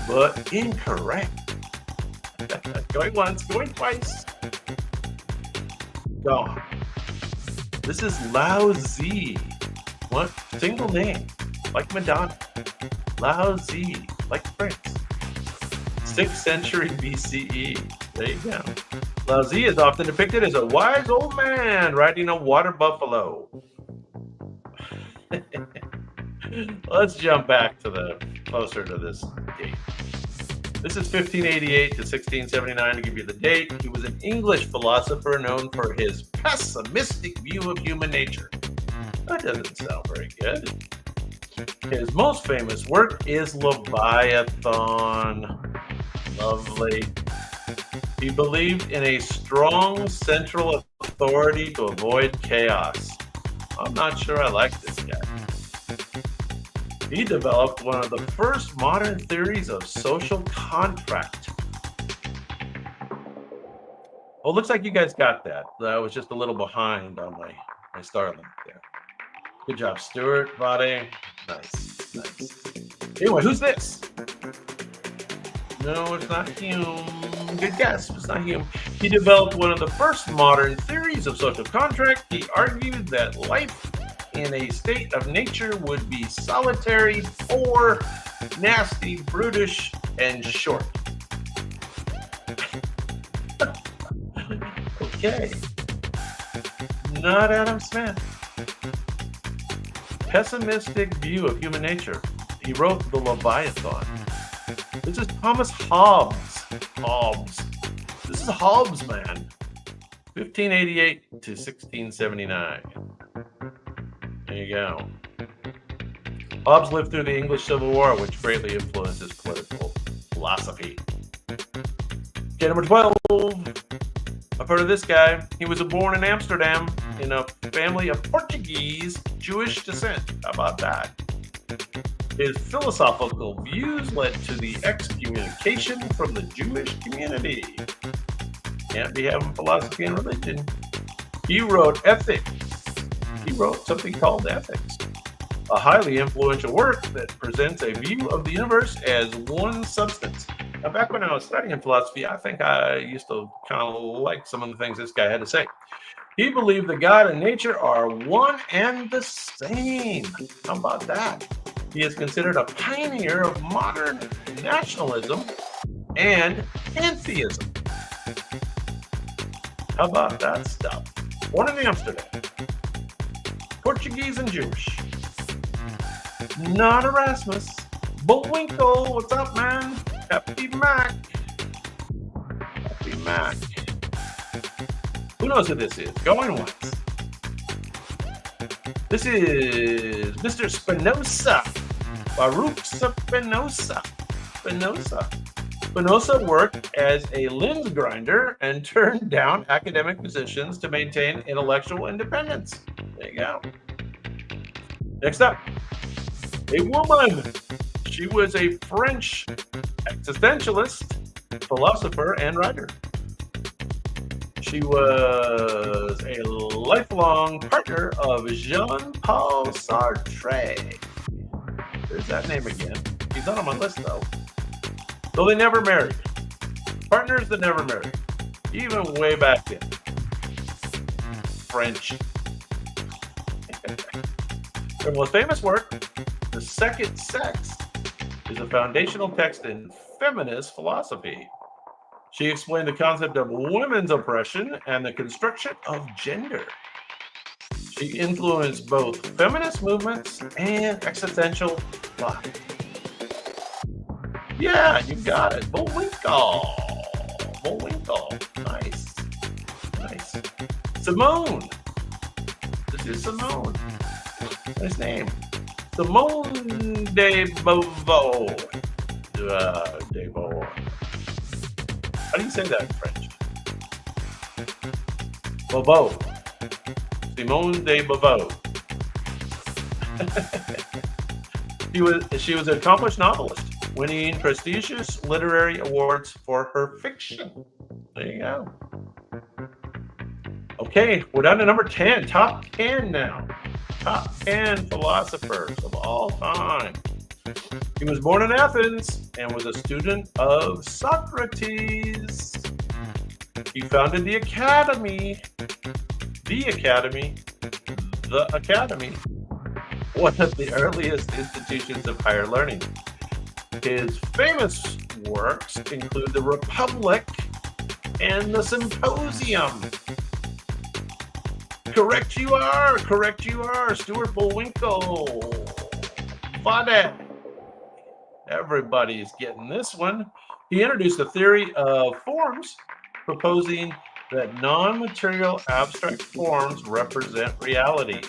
but incorrect. Going once, going twice. Gone. This is Lao Tzu. One single name, like Madonna. Lao Tzu, like Prince. 6th century BCE. There you go. Lao Tzu is often depicted as a wise old man riding a water buffalo. Let's jump back to the closer to this date. This is 1588 to 1679 to give you the date. He was an English philosopher known for his pessimistic view of human nature. That doesn't sound very good. His most famous work is Leviathan. Lovely. He believed in a strong central authority to avoid chaos. I'm not sure I like this guy. He developed one of the first modern theories of social contract. Well, looks like you guys got that. I was just a little behind on my Starlink there. Good job, Stuart, Vade. Nice. Anyway, who's this? No, it's not Hume. Good guess, it's not Hume. He developed one of the first modern theories of social contract. He argued that life in a state of nature would be solitary, poor, nasty, brutish, and short. Okay. Not Adam Smith. Pessimistic view of human nature. He wrote the Leviathan. This is Thomas Hobbes. This is Hobbes, man. 1588 to 1679. There you go. Hobbes lived through the English Civil War, which greatly influenced his political philosophy. Okay, number 12. I've heard of this guy. He was born in Amsterdam in a family of Portuguese Jewish descent. How about that? His philosophical views led to the excommunication from the Jewish community. Can't be having philosophy and religion. He wrote Ethics. He wrote something called Ethics, a highly influential work that presents a view of the universe as one substance. Now, back when I was studying philosophy, I think I used to kind of like some of the things this guy had to say. He believed that God and nature are one and the same. How about that? He is considered a pioneer of modern nationalism and pantheism. How about that stuff? Born in Amsterdam, Portuguese and Jewish. Not Erasmus. Bullwinkle, what's up, man? Happy Mac. Happy Mac. Who knows who this is? Going once. This is Mr. Spinoza. Baruch Spinoza. Spinoza worked as a lens grinder and turned down academic positions to maintain intellectual independence. There you go. Next up, a woman. She was a French existentialist, philosopher, and writer. She was a lifelong partner of Jean-Paul Sartre. There's that name again. He's not on my list, though. Though they never married. Partners that never married. Even way back then. French. Her most famous work, The Second Sex, is a foundational text in feminist philosophy. She explained the concept of women's oppression and the construction of gender. She influenced both feminist movements and existential thought. Yeah, you got it. Bullwinkle. Bullwinkle. Nice. Nice. Simone. This is Simone. Nice name. Simone de Beauvoir. De Beauvoir. How do you say that in French? Beauvoir. Simone de Beauvoir. She was an accomplished novelist, winning prestigious literary awards for her fiction. There you go. Okay, we're down to number 10. Top 10 now. Top 10 philosophers of all time. He was born in Athens and was a student of Socrates. He founded the Academy, one of the earliest institutions of higher learning. His famous works include The Republic and The Symposium. Correct you are, Stuart Bullwinkle. Vade. Everybody's getting this one. He introduced the theory of forms, proposing that non-material abstract forms represent reality.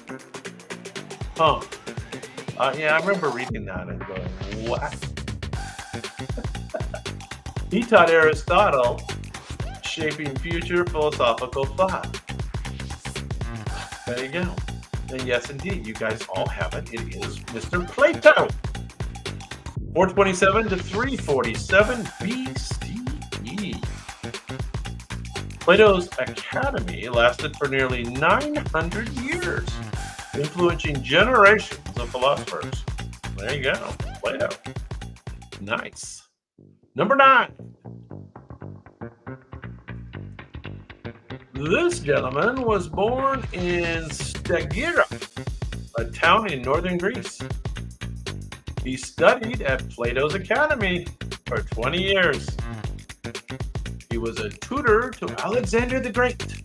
Yeah, I remember reading that and going, what? He taught Aristotle, shaping future philosophical thought. There you go. And yes, indeed, you guys all have it. It is Mr. Plato. 427 to 347 BCE. Plato's Academy lasted for nearly 900 years, influencing generations of philosophers. There you go, Plato. Nice. Number 9. This gentleman was born in Stagira, a town in northern Greece. He studied at Plato's Academy for 20 years. He was a tutor to Alexander the Great.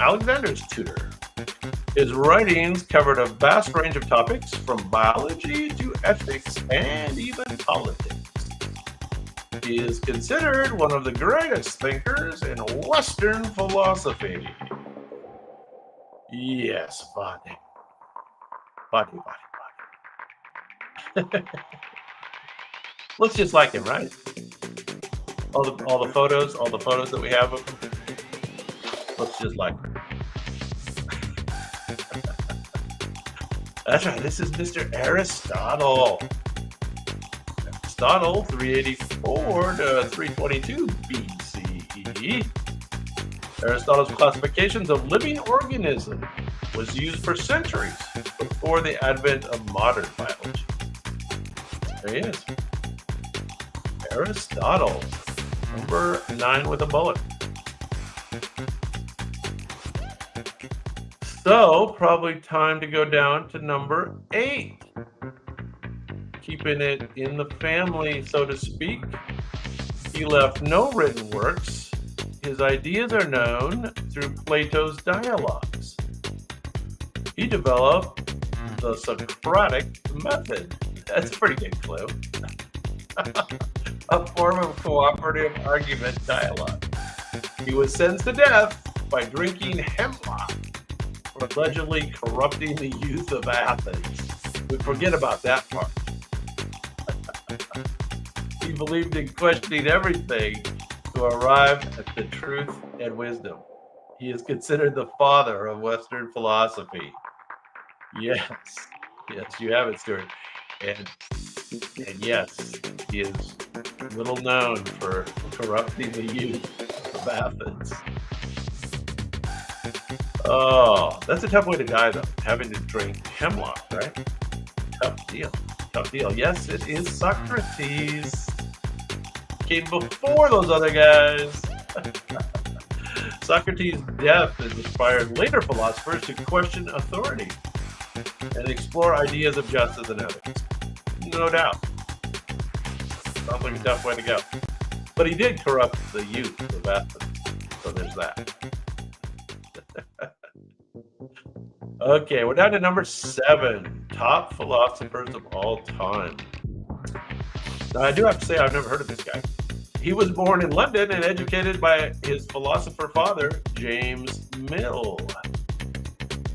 Alexander's tutor. His writings covered a vast range of topics from biology to ethics and even politics. He is considered one of the greatest thinkers in Western philosophy. Yes, body. Looks just like him, right? All the photos that we have of him, looks just like him. That's right. This is Mr. Aristotle. Aristotle, 384 to 322 BCE. Aristotle's classifications of living organisms was used for centuries before the advent of modern biology. There he is. Aristotle, number 9 with a bullet. So, probably time to go down to number 8. Keeping it in the family, so to speak. He left no written works. His ideas are known through Plato's dialogues. He developed the Socratic method. That's a pretty good clue. A form of cooperative argument dialogue. He was sentenced to death by drinking hemlock for allegedly corrupting the youth of Athens. We forget about that part. He believed in questioning everything to arrive at the truth and wisdom. He is considered the father of Western philosophy. Yes, yes, you have it, Stuart. And yes, he is little known for corrupting the youth of Athens. Oh, that's a tough way to die, though, having to drink hemlock, right? Tough deal. Tough deal. Yes, it is Socrates. Came before those other guys. Socrates' death has inspired later philosophers to question authority and explore ideas of justice and ethics. No doubt. Sounds like a tough way to go. But he did corrupt the youth of Athens. So there's that. Okay, we're down to number 7. Top philosophers of all time. Now, I do have to say I've never heard of this guy. He was born in London and educated by his philosopher father, James Mill.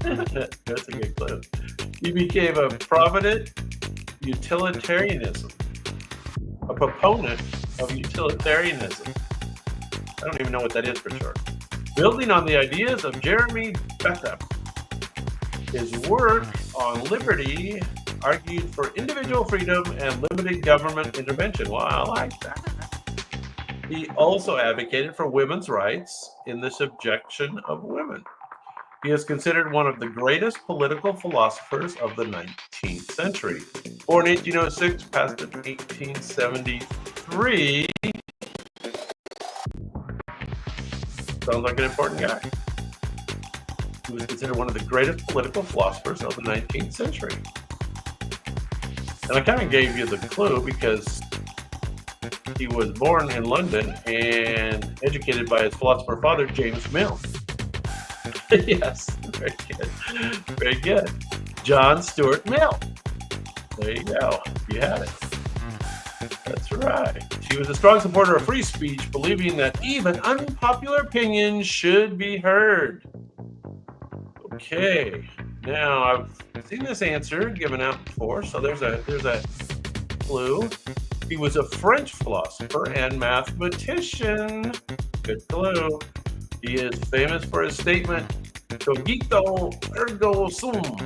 That's a good clue. He became a proponent utilitarianism. A proponent of utilitarianism. I don't even know what that is for sure. Building on the ideas of Jeremy Bentham. His work on liberty argued for individual freedom and limited government intervention. Well, I like that. He also advocated for women's rights in the subjection of women. He is considered one of the greatest political philosophers of the 19th century. Born 1806, passed in 1873. Sounds like an important guy. He was considered one of the greatest political philosophers of the 19th century. And I kind of gave you the clue because he was born in London and educated by his philosopher father, James Mill. Yes, very good. Very good. John Stuart Mill. There you go. You had it. That's right. He was a strong supporter of free speech, believing that even unpopular opinions should be heard. Okay. Now, I've seen this answer given out before, so there's a clue. He was a French philosopher and mathematician. Good clue. He is famous for his statement, cogito ergo sum.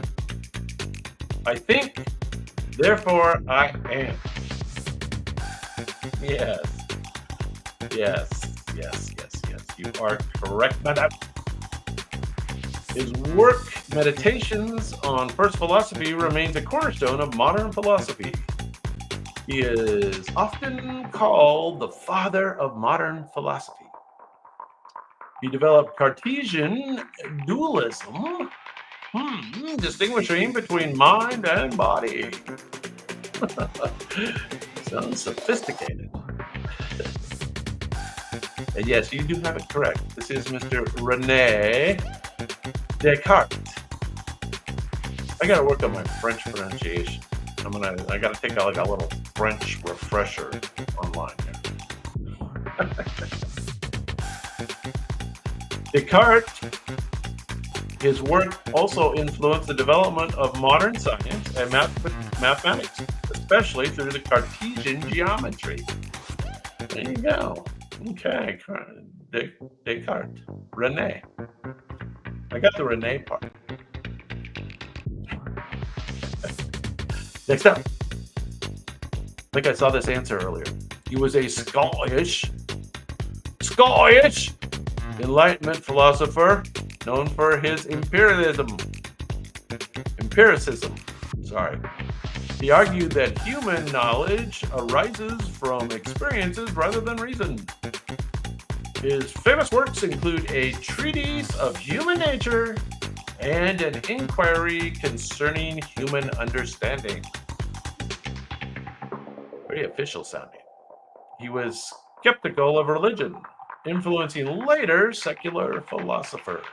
I think, therefore I am. Yes. You are correct, madam. His work, Meditations on First Philosophy, remains a cornerstone of modern philosophy. He is often called the father of modern philosophy. He developed Cartesian dualism, distinguishing between mind and body. Sounds sophisticated. And yes, you do have it correct. This is Mr. René Descartes. I gotta work on my French pronunciation. I gotta take like a little French refresher online here. Descartes, his work also influenced the development of modern science and mathematics, especially through the Cartesian Christian geometry. There you go. Okay, Descartes. Rene. I got the Rene part. Next up. I think I saw this answer earlier. He was a Scottish Enlightenment philosopher known for his empiricism. Sorry. He argued that human knowledge arises from experiences rather than reason. His famous works include a treatise of human nature and an inquiry concerning human understanding. Very official sounding. He was skeptical of religion, influencing later secular philosophers.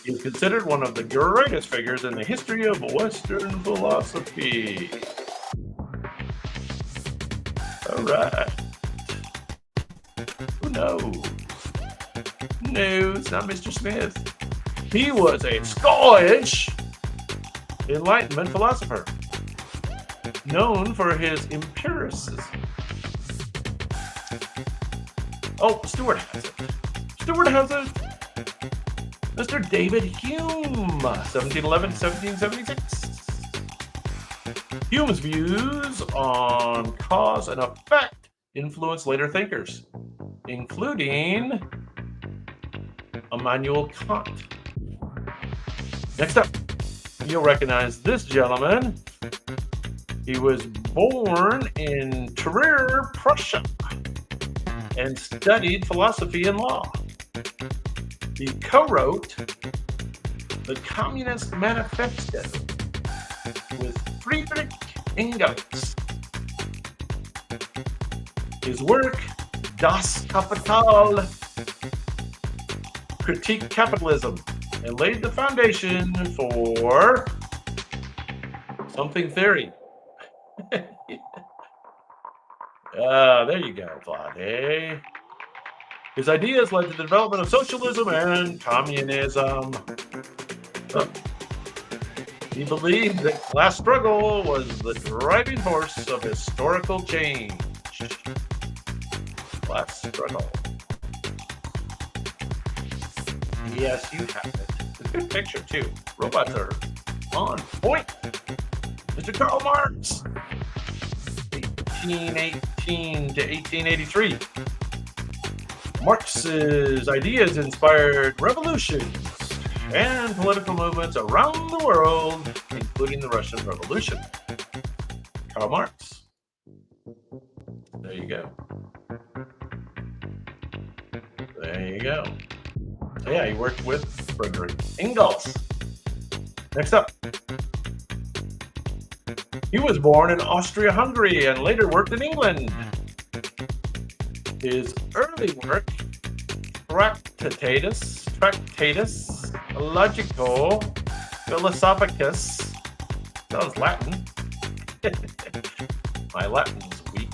He is considered one of the greatest figures in the history of Western philosophy. All right. Who knows? No, it's not Mr. Smith. He was a Scottish Enlightenment philosopher, known for his empiricism. Oh, Stuart has it. Mr. David Hume, 1711-1776. Hume's views on cause and effect influenced later thinkers, including Immanuel Kant. Next up, you'll recognize this gentleman. He was born in Trier, Prussia, and studied philosophy and law. He co-wrote the Communist Manifesto with Friedrich Engels. His work, Das Kapital, critiqued capitalism and laid the foundation for something theory. There you go, Vlade. His ideas led to the development of socialism and communism. He believed that class struggle was the driving force of historical change. Class struggle. Yes, you have it. It's a good picture, too. Robots are on point. Mr. Karl Marx, 1818 to 1883. Marx's ideas inspired revolutions and political movements around the world, including the Russian Revolution. Karl Marx. There you go. There you go. Yeah, he worked with Friedrich Engels. Next up. He was born in Austria-Hungary and later worked in England. His early work, Tractatus Logico Philosophicus, sounds Latin. My Latin's weak.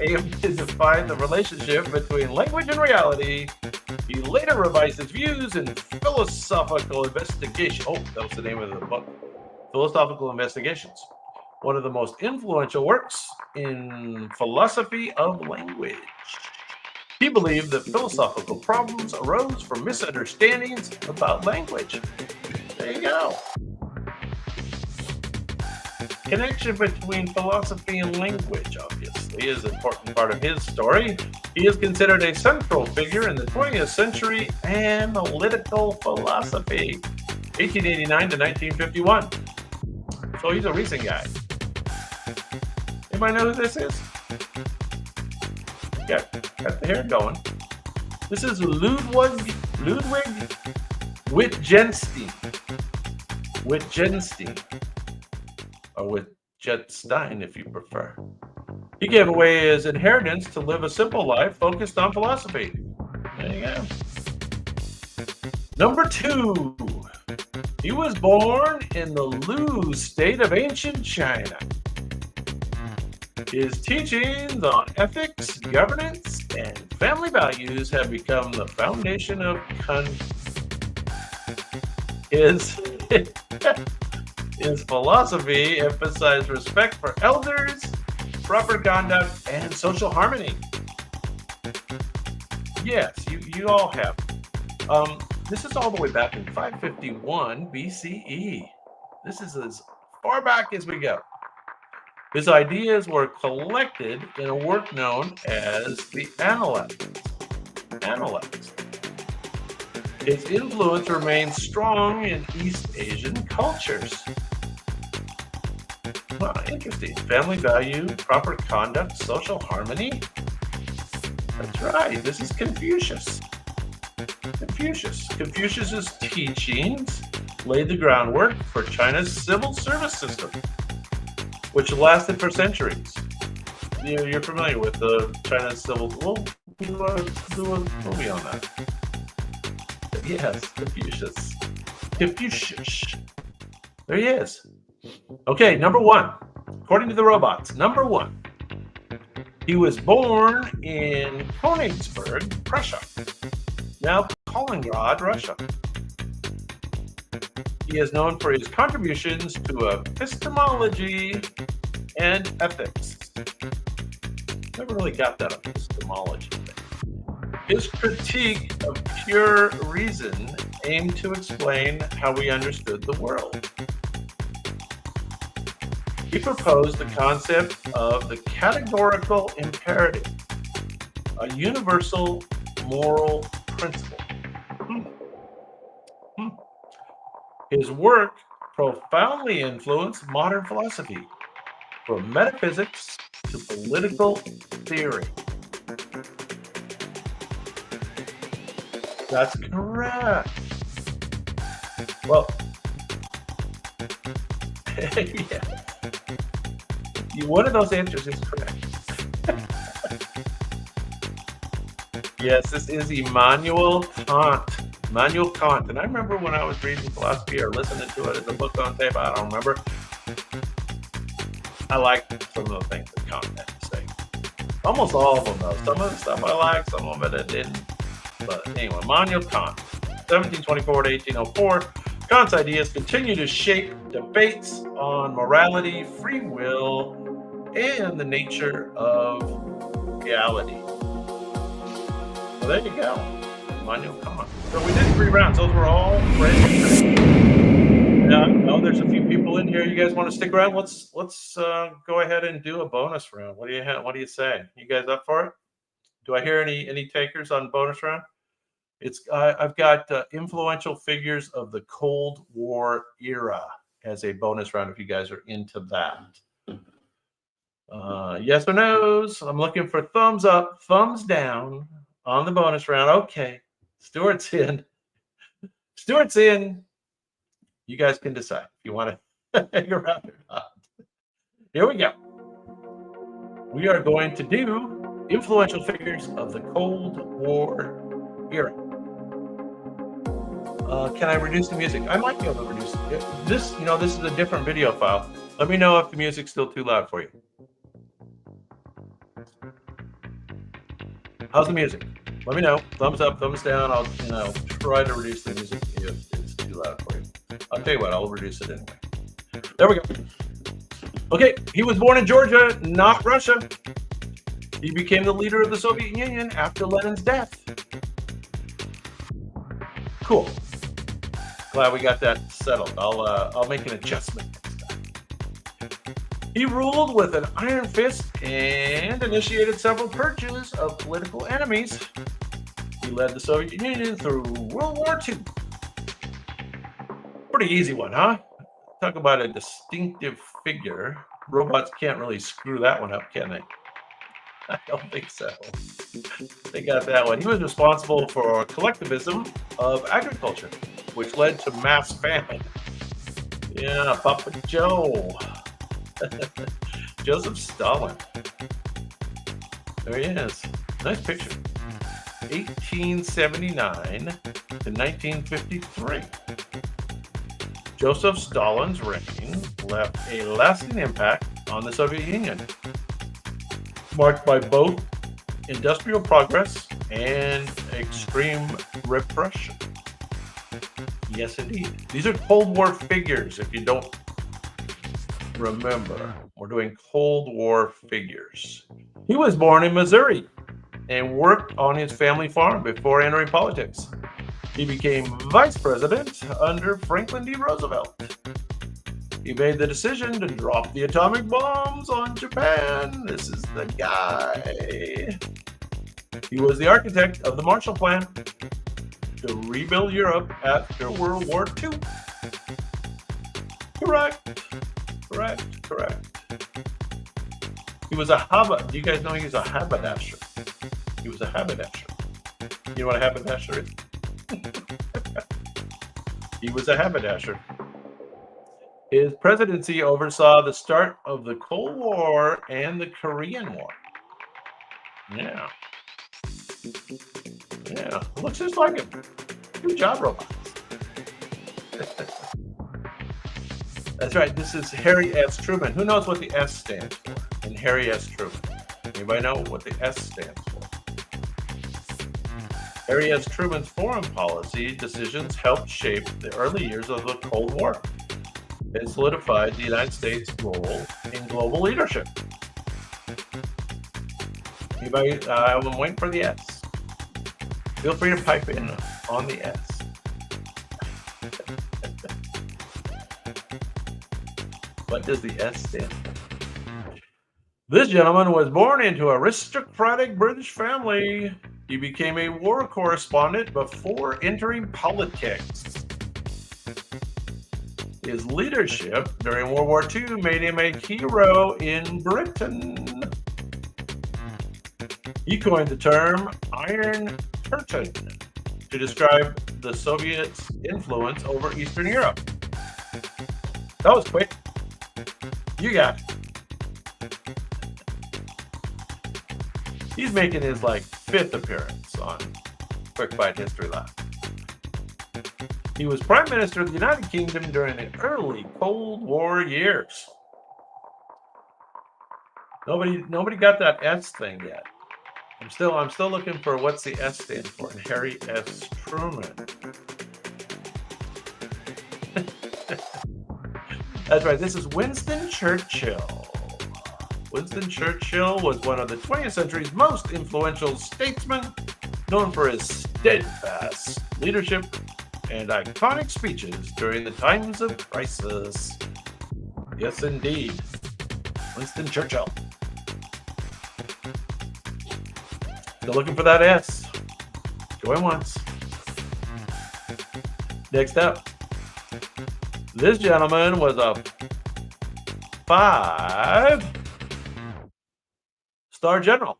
Aimed to define the relationship between language and reality. He later revised his views in Philosophical Investigation. Oh, that was the name of the book. Philosophical Investigations. One of the most influential works in philosophy of language. He believed that philosophical problems arose from misunderstandings about language. There you go. Connection between philosophy and language, obviously, is an important part of his story. He is considered a central figure in the 20th century analytical philosophy, 1889 to 1951. So he's a recent guy. Anybody know who this is? Got the hair going. This is Ludwig Wittgenstein. Or Wittgenstein, if you prefer. He gave away his inheritance to live a simple life focused on philosophy. There you go. Number 2. He was born in the Lu state of ancient China. His teachings on ethics, governance, and family values have become the foundation of his philosophy emphasized respect for elders proper conduct, and social harmony. Yes, you all have. This is all the way back in 551 BCE. This is as far back as we go. His ideas were collected in a work known as the Analects. His influence remains strong in East Asian cultures. Wow, interesting. Family value, proper conduct, social harmony. That's right. This is Confucius. Confucius's teachings laid the groundwork for China's civil service system, which lasted for centuries. You're familiar with the China's civil. We'll do a movie on that. Yes, Confucius. There he is. Okay, number one. According to the robots, number one. He was born in Königsberg, Prussia, now Kaliningrad, Russia. He is known for his contributions to epistemology and ethics. Never really got that epistemology thing. His critique of pure reason aimed to explain how we understood the world. He proposed the concept of the categorical imperative, a universal moral principle. His work profoundly influenced modern philosophy, from metaphysics to political theory. That's correct. Well, yeah. One of those answers is correct. Yes, this is Immanuel Kant. Immanuel Kant. And I remember when I was reading philosophy or listening to it as a book on tape, I don't remember. I liked some of the things that Kant had to say. Almost all of them, though. Some of the stuff I liked, some of it I didn't. But anyway, Immanuel Kant, 1724 to 1804. Kant's ideas continue to shape debates on morality, free will, and the nature of reality. Well, there you go. Immanuel Kant. So we did 3 rounds. Those were all friends. Yeah, I know there's a few people in here. You guys want to stick around? Let's go ahead and do a bonus round. What do you say? You guys up for it? Do I hear any takers on bonus round? I've got influential figures of the Cold War era as a bonus round if you guys are into that. Yes or no's? I'm looking for thumbs up, thumbs down on the bonus round. Okay, Stuart's in. Stuart's in. You guys can decide if you want to hang around or not. Here we go. We are going to do influential figures of the Cold War era. Can I reduce the music? I might be able to reduce it. This is a different video file. Let me know if the music's still too loud for you. How's the music? Let me know. Thumbs up, thumbs down. I'll try to reduce the music if it's too loud for you. I'll tell you what, I'll reduce it anyway. There we go. Okay, he was born in Georgia, not Russia. He became the leader of the Soviet Union after Lenin's death. Cool. Glad we got that settled. I'll make an adjustment next time. He ruled with an iron fist and initiated several purges of political enemies. He led the Soviet Union through World War II. Pretty easy one, huh? Talk about a distinctive figure. Robots can't really screw that one up, can they? I don't think so. They got that one. He was responsible for collectivism of agriculture, which led to mass famine. Yeah, Papa Joe. Joseph Stalin. There he is. Nice picture. 1879 to 1953. Joseph Stalin's reign left a lasting impact on the Soviet Union, marked by both industrial progress and extreme repression. Yes, indeed. These are Cold War figures. If you don't Remember, we're doing Cold War figures. He was born in Missouri and worked on his family farm before entering politics. He became vice president under Franklin D. Roosevelt. He made the decision to drop the atomic bombs on Japan. This is the guy. He was the architect of the Marshall Plan to rebuild Europe after World War II. Correct. He was a haberdasher. Do you guys know he was a haberdasher? He was a haberdasher. You know what a haberdasher is? He was a haberdasher. His presidency oversaw the start of the Cold War and the Korean War. Yeah. Looks just like him. Good job, robots. That's right. This is Harry S. Truman. Who knows what the S stands for? And Harry S. Truman. Anybody know what the S stands for? Harry S. Truman's foreign policy decisions helped shape the early years of the Cold War. It solidified the United States' role in global leadership. Anybody? I'm waiting for the S. Feel free to pipe in on the S. What does the S stand for? This gentleman was born into an aristocratic British family. He became a war correspondent before entering politics. His leadership during World War II made him a hero in Britain. He coined the term Iron Curtain to describe the Soviets' influence over Eastern Europe. That was quick. You got it. He's making his fifth appearance on Quick Bite History Live. He was Prime Minister of the United Kingdom during the early Cold War years. Nobody got that S thing yet. I'm still looking for what's the S stand for in Harry S. Truman. That's right. This is Winston Churchill. Winston Churchill was one of the 20th century's most influential statesmen, known for his steadfast leadership and iconic speeches during the times of crisis. Yes, indeed. Winston Churchill. Still looking for that S. Going once. Next up. This gentleman was a 5-star general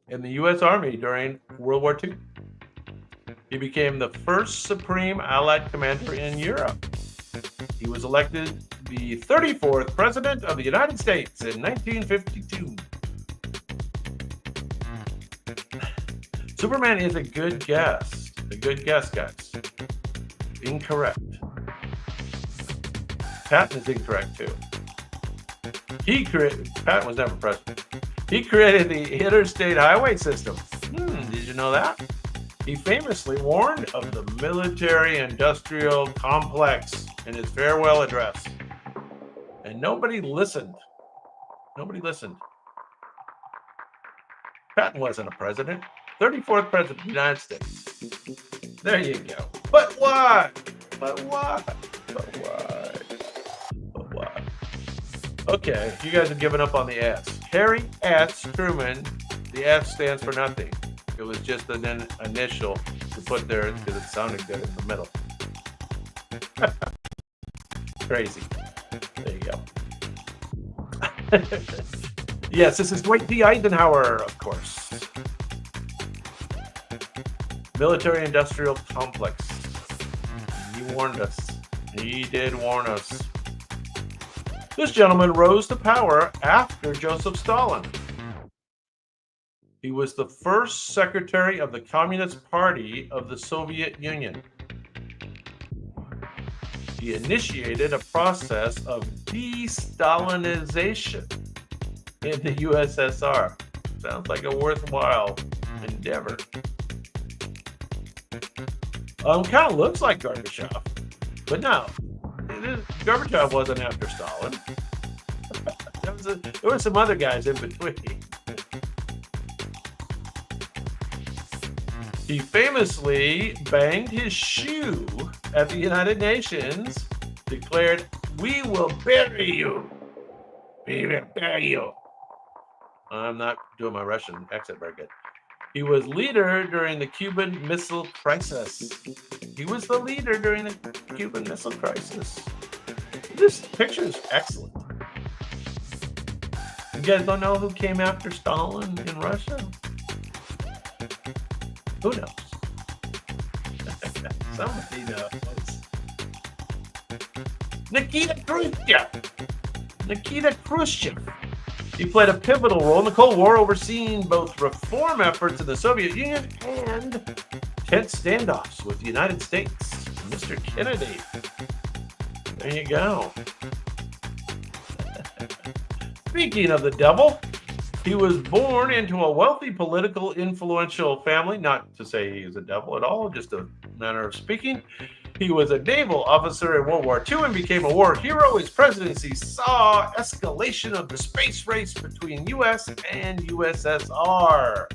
in the U.S. Army during World War II. He became the first Supreme Allied Commander in Europe. He was elected the 34th President of the United States in 1952. Superman is a good guess. A good guess, guys. Incorrect. Patton is incorrect, too. Patton was never president. He created the interstate highway system. Did you know that? He famously warned of the military-industrial complex in his farewell address. And nobody listened. Patton wasn't a president. 34th president of the United States. There you go. But why? Okay, you guys have given up on the S. Harry S. Truman, the S stands for nothing. It was just an initial to put there because it sounded good in the middle. Crazy. There you go. Yes, this is Dwight D. Eisenhower, of course. Military-industrial complex. He warned us. He did warn us. This gentleman rose to power after Joseph Stalin. He was the first secretary of the Communist Party of the Soviet Union. He initiated a process of de-Stalinization in the USSR. Sounds like a worthwhile endeavor. Kind of looks like Gorbachev, but no. Gorbachev wasn't after Stalin. there were some other guys in between. He famously banged his shoe at the United Nations, declared, "We will bury you. We will bury you." I'm not doing my Russian accent very good. He was leader during the Cuban Missile Crisis. He was the leader during the Cuban Missile Crisis. This picture is excellent. You guys don't know who came after Stalin in Russia? Who knows? Somebody knows. Nikita Khrushchev. Nikita Khrushchev. He played a pivotal role in the Cold War, overseeing both reform efforts in the Soviet Union and tense standoffs with the United States. Mr. Kennedy. There you go. Speaking of the devil, he was born into a wealthy, political, influential family. Not to say he's a devil at all, just a manner of speaking. He was a naval officer in World War II and became a war hero. His presidency saw escalation of the space race between U.S. and USSR.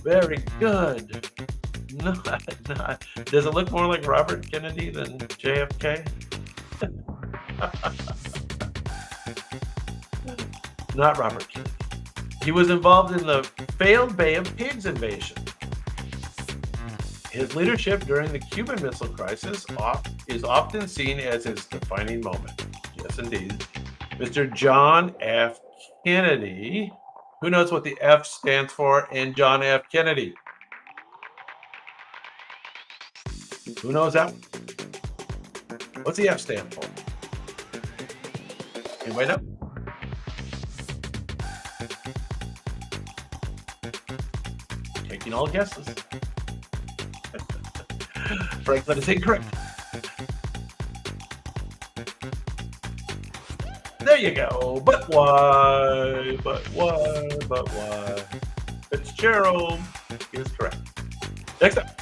Very good. Does it look more like Robert Kennedy than JFK? Not Robert Kennedy. He was involved in the failed Bay of Pigs invasion. His leadership during the Cuban Missile Crisis is often seen as his defining moment. Yes, indeed. Mr. John F. Kennedy. Who knows what the F stands for in John F. Kennedy? Who knows that? What's the F stand for? Anybody know? Taking all guesses. Franklin is incorrect. There you go. But why? But why? But why? Fitzgerald is correct. Next up.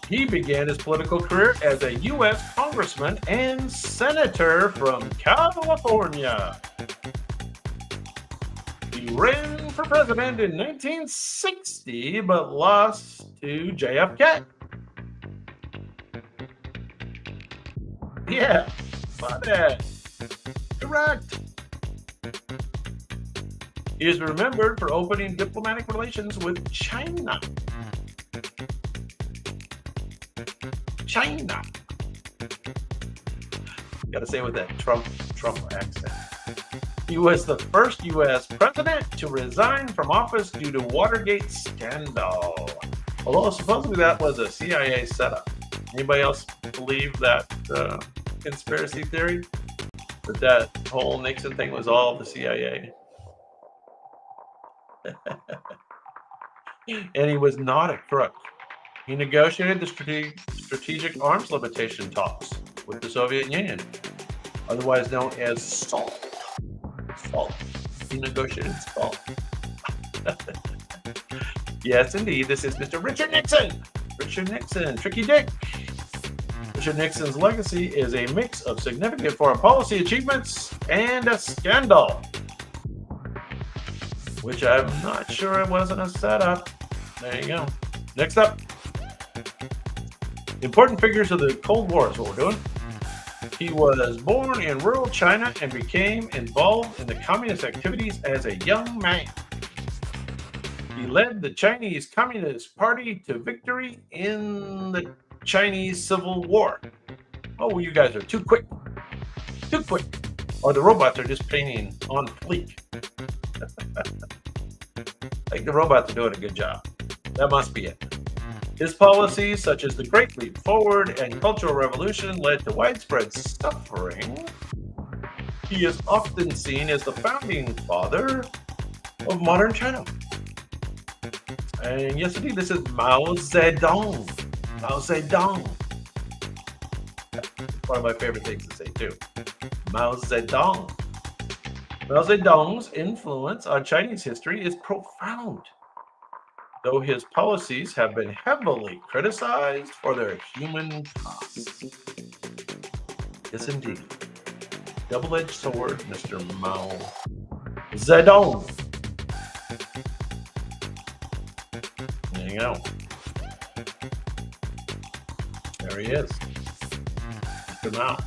He began his political career as a U.S. congressman and senator from California. He ran for president in 1960, but lost to JFK. Yeah, buddy. Correct. He is remembered for opening diplomatic relations with China. China. Got to say it with that Trump accent. He was the first U.S. president to resign from office due to Watergate scandal. Although supposedly that was a CIA setup. Anybody else believe that conspiracy theory? That whole Nixon thing was all the CIA? And he was not a crook. He negotiated the strategic arms limitation talks with the Soviet Union, otherwise known as SALT. SALT. He negotiated SALT. Yes, indeed. This is Mr. Richard Nixon. Richard Nixon, Tricky Dick. Richard Nixon's legacy is a mix of significant foreign policy achievements and a scandal, which I'm not sure it wasn't a setup. There you go. Next up. Important figures of the Cold War is what we're doing. He was born in rural China and became involved in the communist activities as a young man. He led the Chinese Communist Party to victory in the Chinese Civil War. Oh, you guys are too quick. Too quick. Or the robots are just painting on fleek. I think the robots are doing a good job. That must be it. His policies, such as the Great Leap Forward and Cultural Revolution, led to widespread suffering. He is often seen as the founding father of modern China. And yes, indeed, this is Mao Zedong. Mao Zedong. It's one of my favorite things to say, too. Mao Zedong. Mao Zedong's influence on Chinese history is profound, though his policies have been heavily criticized for their human costs. Yes, indeed. Double-edged sword, Mr. Mao Zedong. There you go. There he is, Mr. Mao.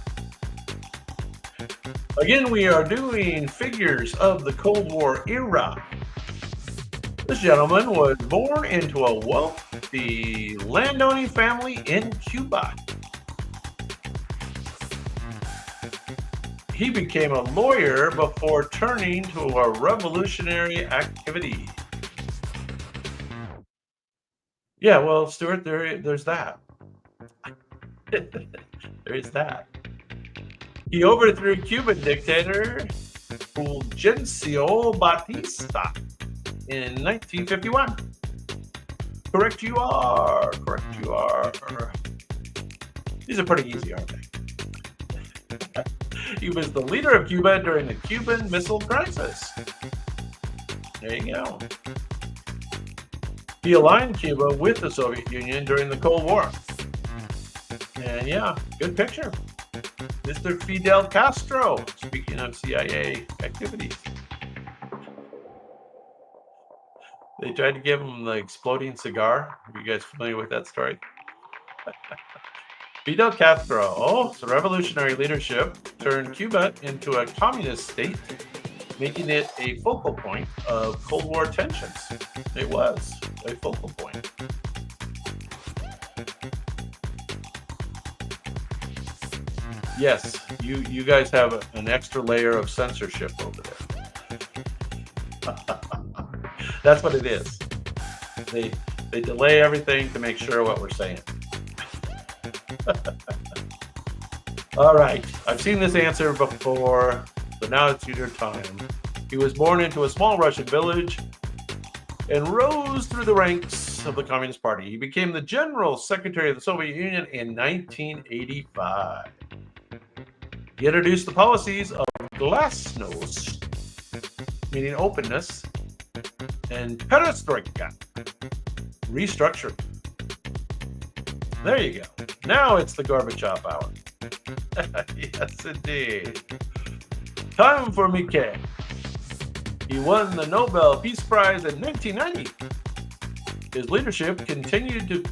Again, we are doing figures of the Cold War era. This gentleman was born into a wealthy landowning family in Cuba. He became a lawyer before turning to a revolutionary activity. Yeah, well, Stuart, there's that. There is that. He overthrew Cuban dictator Fulgencio Batista in 1951. Correct you are. Correct you are. These are pretty easy, aren't they? He was the leader of Cuba during the Cuban Missile Crisis. There you go. He aligned Cuba with the Soviet Union during the Cold War. And yeah, good picture. Mr. Fidel Castro, speaking of CIA activities. They tried to give him the exploding cigar. Are you guys familiar with that story? Fidel Castro, the revolutionary leadership turned Cuba into a communist state, making it a focal point of Cold War tensions. It was a focal point. Yes, you guys have an extra layer of censorship over there. That's what it is. They delay everything to make sure what we're saying. All right, I've seen this answer before, but now it's your time. He was born into a small Russian village and rose through the ranks of the Communist Party. He became the General Secretary of the Soviet Union in 1985. He introduced the policies of glasnost, meaning openness, and perestroika, restructuring. There you go. Now it's the Gorbachev hour. Yes, indeed. Time for Mikhail. He won the Nobel Peace Prize in 1990. His leadership continued to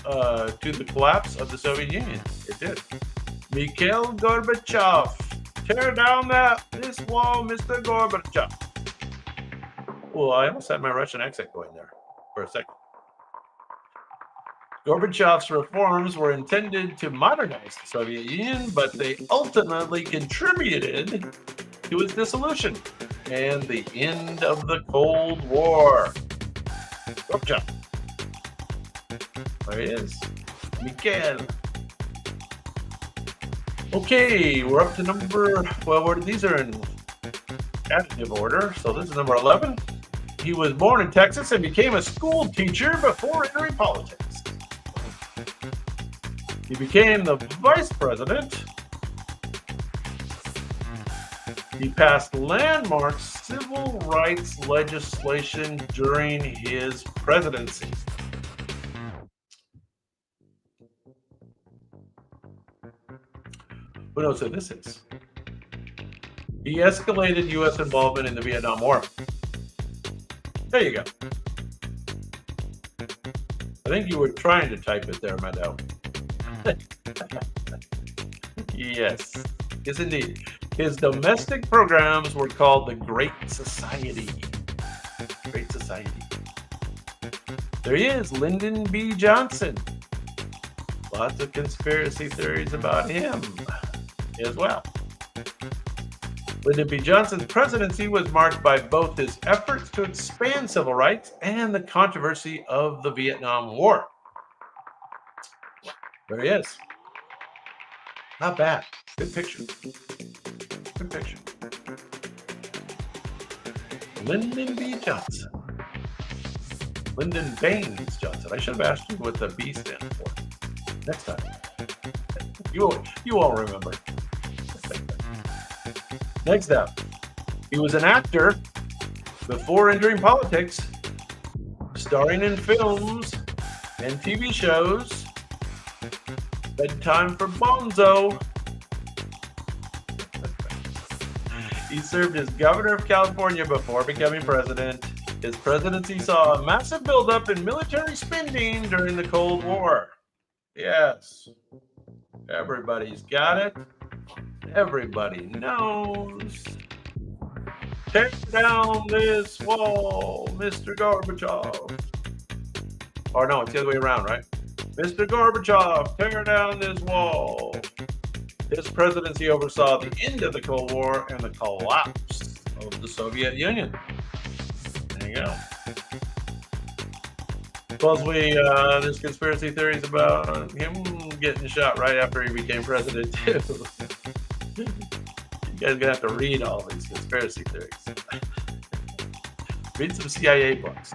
the collapse of the Soviet Union. It did. Mikhail Gorbachev. Tear down this wall, Mr. Gorbachev. Well, I almost had my Russian accent going there for a second. Gorbachev's reforms were intended to modernize the Soviet Union, but they ultimately contributed to its dissolution and the end of the Cold War. Gorbachev. There he is. Mikhail. Okay, we're up to these are in adjective order, so this is number 11. He was born in Texas and became a school teacher before entering politics. He became the vice president. He passed landmark civil rights legislation during his presidency. Who knows who this is? He escalated U.S. involvement in the Vietnam War. There you go. I think you were trying to type it there, Meadow. Yes, indeed. His domestic programs were called the Great Society. Great Society. There he is, Lyndon B. Johnson. Lots of conspiracy theories about him as well. Lyndon B. Johnson's presidency was marked by both his efforts to expand civil rights and the controversy of the Vietnam War. There he is. Not bad. Good picture. Good picture. Lyndon B. Johnson. Lyndon Baines Johnson. I should have asked you what the B stands for. Next time. You won't remember. Next up, he was an actor before entering politics, starring in films and TV shows. Bedtime for Bonzo. He served as governor of California before becoming president. His presidency saw a massive buildup in military spending during the Cold War. Yes, everybody's got it. Everybody knows. Tear down this wall, Mr. Gorbachev. Or no, it's the other way around, right? Mr. Gorbachev, tear down this wall. His presidency oversaw the end of the Cold War and the collapse of the Soviet Union. There you go. Supposedly, there's conspiracy theories about him getting shot right after he became president, too. You guys are going to have to read all these conspiracy theories. Read some CIA books.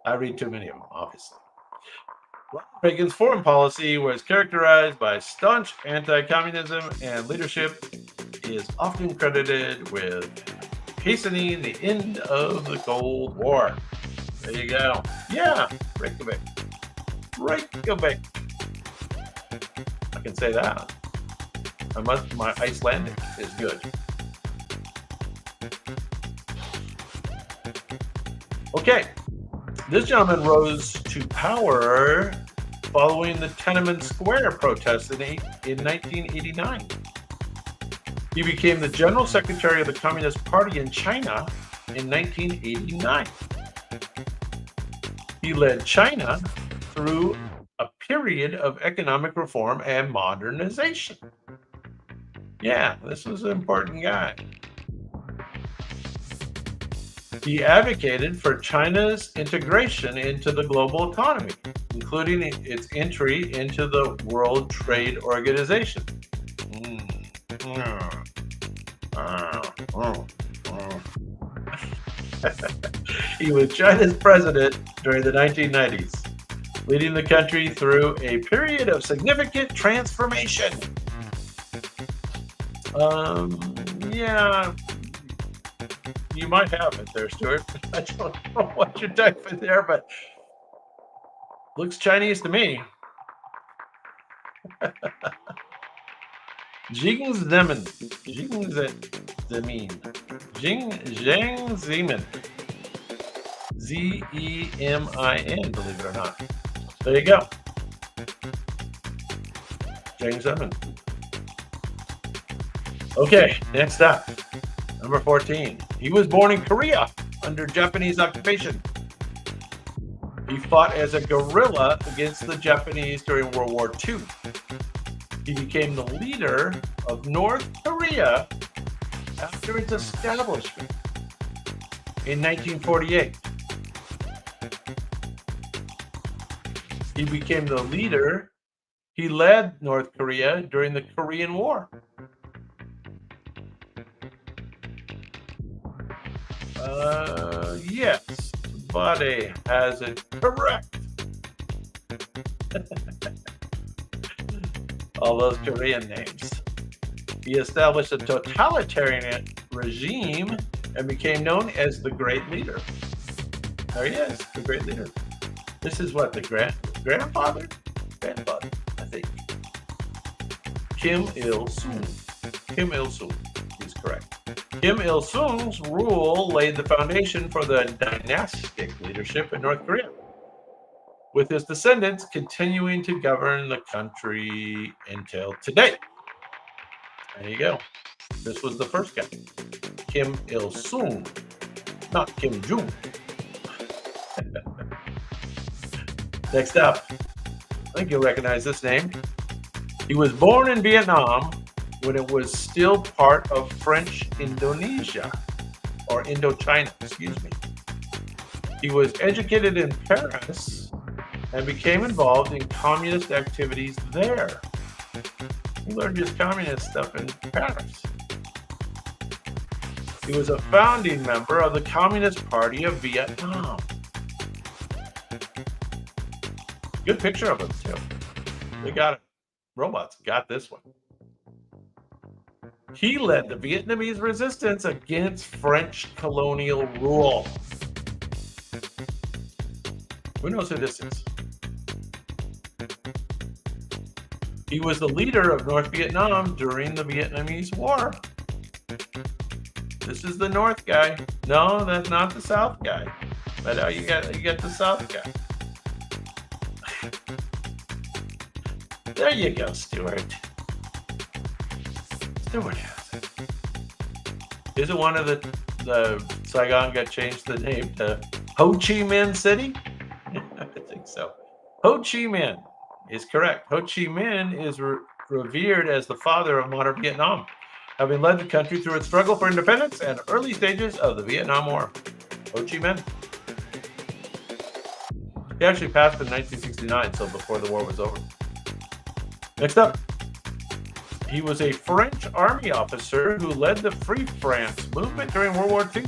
I read too many of them, obviously. Reagan's foreign policy was characterized by staunch anti-communism, and leadership is often credited with hastening the end of the Cold War. There you go. Yeah, Reykjavik. Reykjavik. I can say that. My Icelandic is good. Okay. This gentleman rose to power following the Tiananmen Square protests in 1989. He became the General Secretary of the Communist Party in China in 1989. He led China through a period of economic reform and modernization. Yeah, this was an important guy. He advocated for China's integration into the global economy, including its entry into the World Trade Organization. He was China's president during the 1990s, leading the country through a period of significant transformation. Yeah. You might have it there, Stuart. I don't know what you're typing there, but looks Chinese to me. Jiang Zemin. Jiang Zemin. Z-E-M-I-N, believe it or not. There you go. Jiang Zemin. Okay, next up. Number 14. He was born in Korea under Japanese occupation. He fought as a guerrilla against the Japanese during World War II. He became the leader of North Korea after its establishment in 1948. He led North Korea during the Korean War. Yes, Buddy has it correct. All those Korean names. He established a totalitarian regime and became known as the Great Leader. There he is, the Great Leader. This is what, the grandfather, I think. Kim Il-sung. Kim Il-sung is correct. Kim Il-sung's rule laid the foundation for the dynastic leadership in North Korea, with his descendants continuing to govern the country until today. There you go. This was the first guy. Kim Il-sung, not Kim Jong. Next up, I think you'll recognize this name. He was born in Vietnam when it was still part of French Indonesia, or Indochina, excuse me. He was educated in Paris and became involved in communist activities there. He learned his communist stuff in Paris. He was a founding member of the Communist Party of Vietnam. Good picture of him, too. They got it. Robots got this one. He led the Vietnamese resistance against French colonial rule. Who knows who this is? He was the leader of North Vietnam during the Vietnamese War. This is the North guy. No, that's not the South guy. But you got the South guy. There you go, Stuart. Stuart has it. Isn't one of the Saigon got changed the name to Ho Chi Minh City? I think so. Ho Chi Minh is correct. Ho Chi Minh is revered as the father of modern Vietnam, having led the country through its struggle for independence and early stages of the Vietnam War. Ho Chi Minh. He actually passed in 1969, so before the war was over. Next up, he was a French army officer who led the Free France movement during World War II.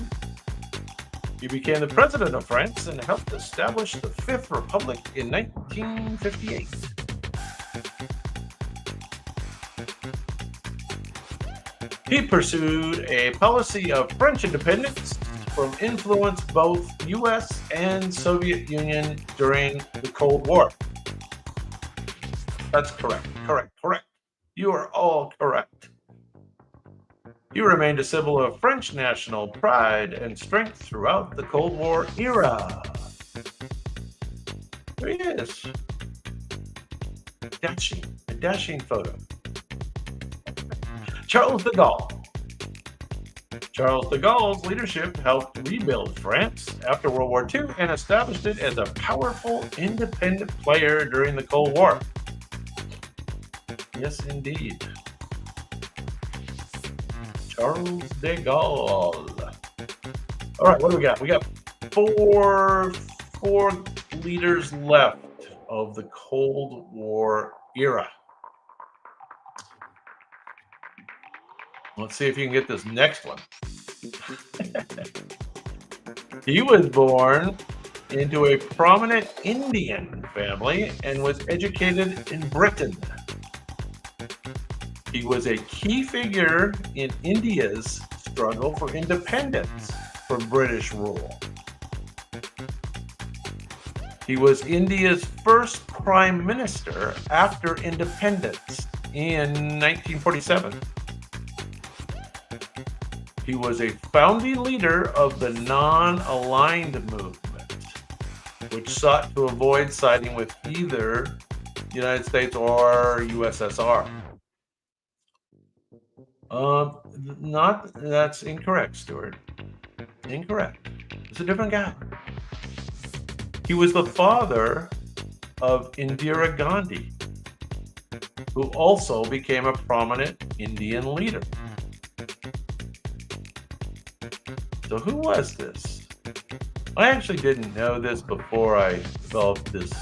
He became the president of France and helped establish the Fifth Republic in 1958. He pursued a policy of French independence from influence both U.S. and Soviet Union during the Cold War. That's correct. Correct. You are all correct. He remained a symbol of French national pride and strength throughout the Cold War era. There he is. A dashing photo. Charles de Gaulle. Charles de Gaulle's leadership helped rebuild France after World War II and established it as a powerful, independent player during the Cold War. Yes, indeed. Charles de Gaulle. All right, what do we got? We got four leaders left of the Cold War era. Let's see if you can get this next one. He was born into a prominent Indian family and was educated in Britain. He was a key figure in India's struggle for independence from British rule. He was India's first prime minister after independence in 1947. He was a founding leader of the non-aligned movement, which sought to avoid siding with either the United States or USSR. That's incorrect, Stuart. Incorrect. It's a different guy. He was the father of Indira Gandhi, who also became a prominent Indian leader. So who was this? I actually didn't know this before I developed this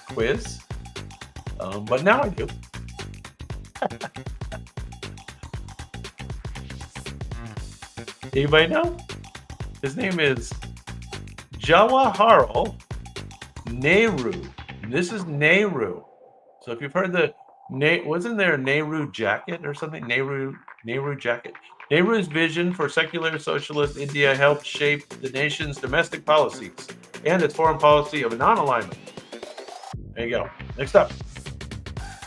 quiz, but now I do. Anybody know? His name is Jawaharlal Nehru. And this is Nehru. So if you've heard wasn't there a Nehru jacket or something? Nehru jacket. Nehru's vision for secular socialist India helped shape the nation's domestic policies and its foreign policy of non-alignment. There you go. Next up.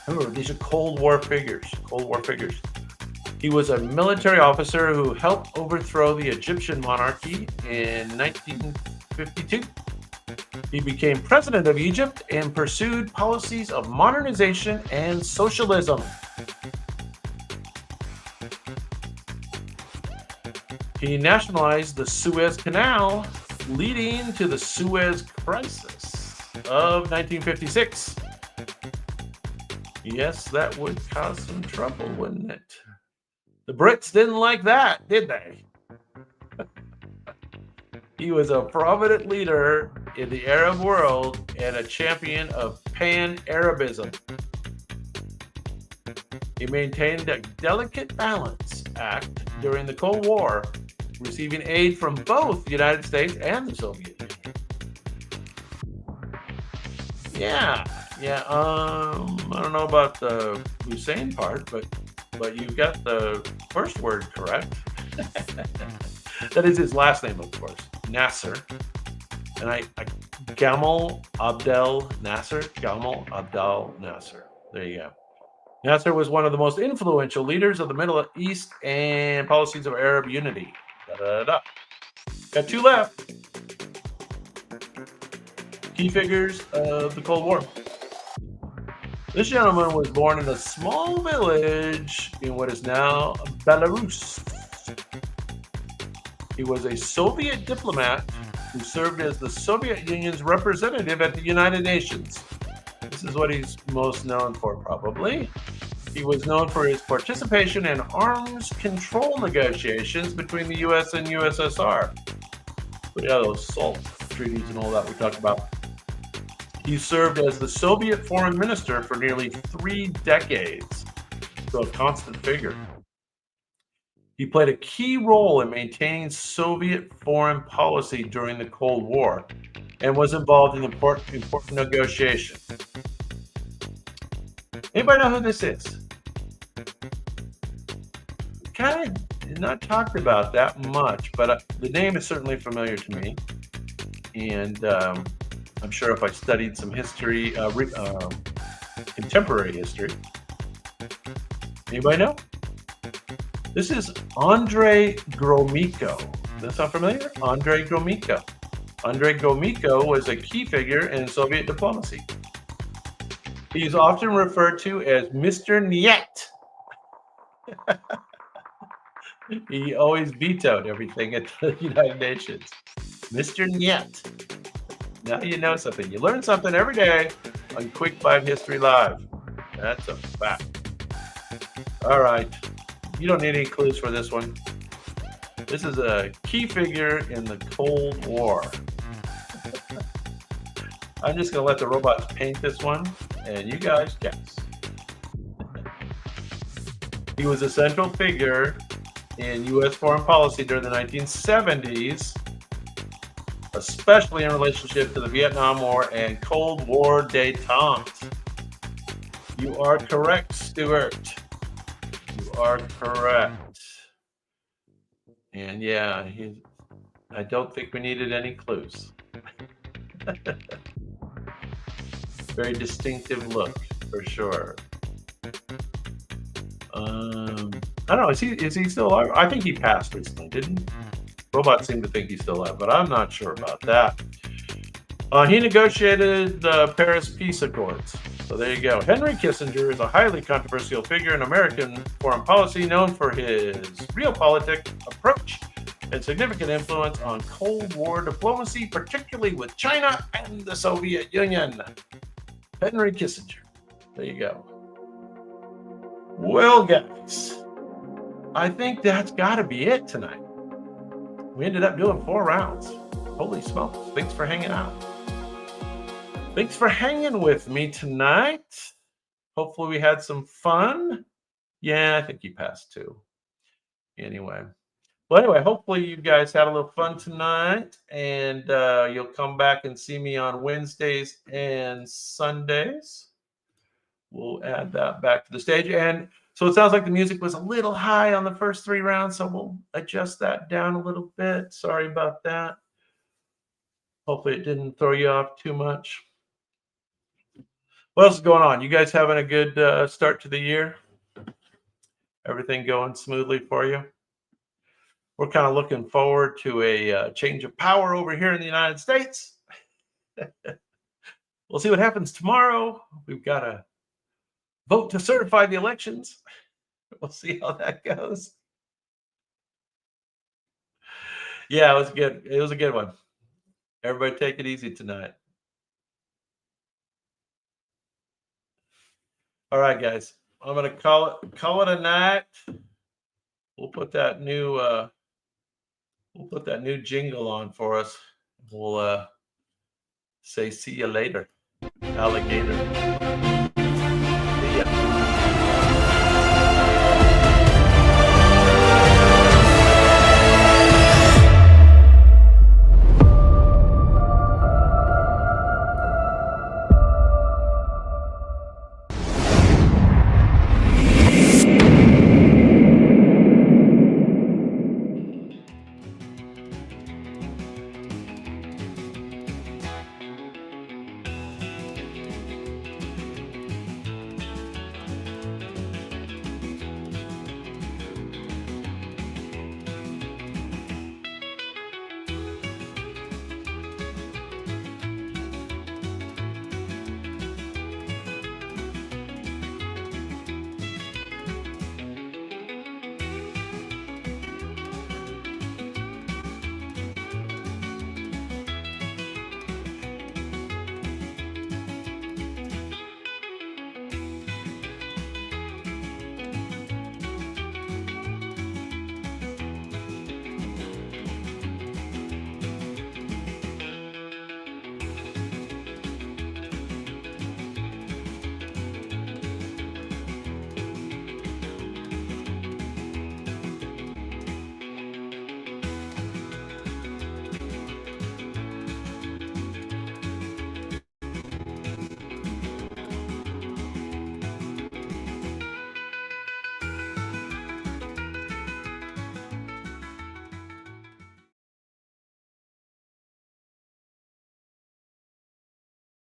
Remember, these are Cold War figures. Cold War figures. He was a military officer who helped overthrow the Egyptian monarchy in 1952. He became president of Egypt and pursued policies of modernization and socialism. He nationalized the Suez Canal, leading to the Suez Crisis of 1956. Yes, that would cause some trouble, wouldn't it? The Brits didn't like that, did they? He was a prominent leader in the Arab world and a champion of pan-Arabism. He maintained a delicate balance act during the Cold War, receiving aid from both the United States and the Soviet Union. Yeah. I don't know about the Hussein part, but you got the first word correct. That is his last name, of course, Nasser. And Gamal Abdel Nasser. Gamal Abdel Nasser. There you go. Nasser was one of the most influential leaders of the Middle East and policies of Arab unity. Da-da-da. Got two left. Key figures of the Cold War. This gentleman was born in a small village in what is now Belarus. He was a Soviet diplomat who served as the Soviet Union's representative at the United Nations. This is what he's most known for, probably. He was known for his participation in arms control negotiations between the US and USSR. But yeah, those SALT treaties and all that we talked about. He served as the Soviet foreign minister for nearly 3 decades, so a constant figure. He played a key role in maintaining Soviet foreign policy during the Cold War and was involved in important negotiations. Anybody know who this is? Kind of not talked about that much, but the name is certainly familiar to me. And I'm sure if I studied some history, contemporary history. Anybody know? This is Andrei Gromyko. Does that sound familiar? Andrei Gromyko. Andrei Gromyko was a key figure in Soviet diplomacy. He is often referred to as Mr. Niet. He always vetoed everything at the United Nations. Mr. Niet. Now you know something. You learn something every day on Quick Bite History Live. That's a fact. All right. You don't need any clues for this one. This is a key figure in the Cold War. I'm just going to let the robots paint this one, and you guys guess. He was a central figure in U.S. foreign policy during the 1970s, especially in relationship to the Vietnam War and Cold War détente. You are correct, Stuart. You are correct. And yeah, I don't think we needed any clues. Very distinctive look, for sure. I don't know. Is he still alive? I think he passed recently, didn't he? Robots seem to think he's still alive, but I'm not sure about that. He negotiated the Paris Peace Accords. So there you go. Henry Kissinger is a highly controversial figure in American foreign policy, known for his realpolitik approach and significant influence on Cold War diplomacy, particularly with China and the Soviet Union. Henry Kissinger. There you go. Well, guys, I think that's got to be it tonight. We ended up doing 4 rounds. Holy smokes. Thanks for hanging out. Thanks for hanging with me tonight. Hopefully we had some fun. Yeah, I think you passed too. Anyway. Well, anyway, hopefully you guys had a little fun tonight, and you'll come back and see me on Wednesdays and Sundays. We'll add that back to the stage. And so it sounds like the music was a little high on the first 3 rounds, so we'll adjust that down a little bit. Sorry about that. Hopefully it didn't throw you off too much. What else is going on? You guys having a good start to the year? Everything going smoothly for you? We're kind of looking forward to a change of power over here in the United States. We'll see what happens tomorrow. We've got to vote to certify the elections. We'll see how that goes. Yeah, it was good. It was a good one. Everybody take it easy tonight. All right, guys. I'm gonna call it a night. We'll put that new jingle on for us. We'll say see you later, alligator.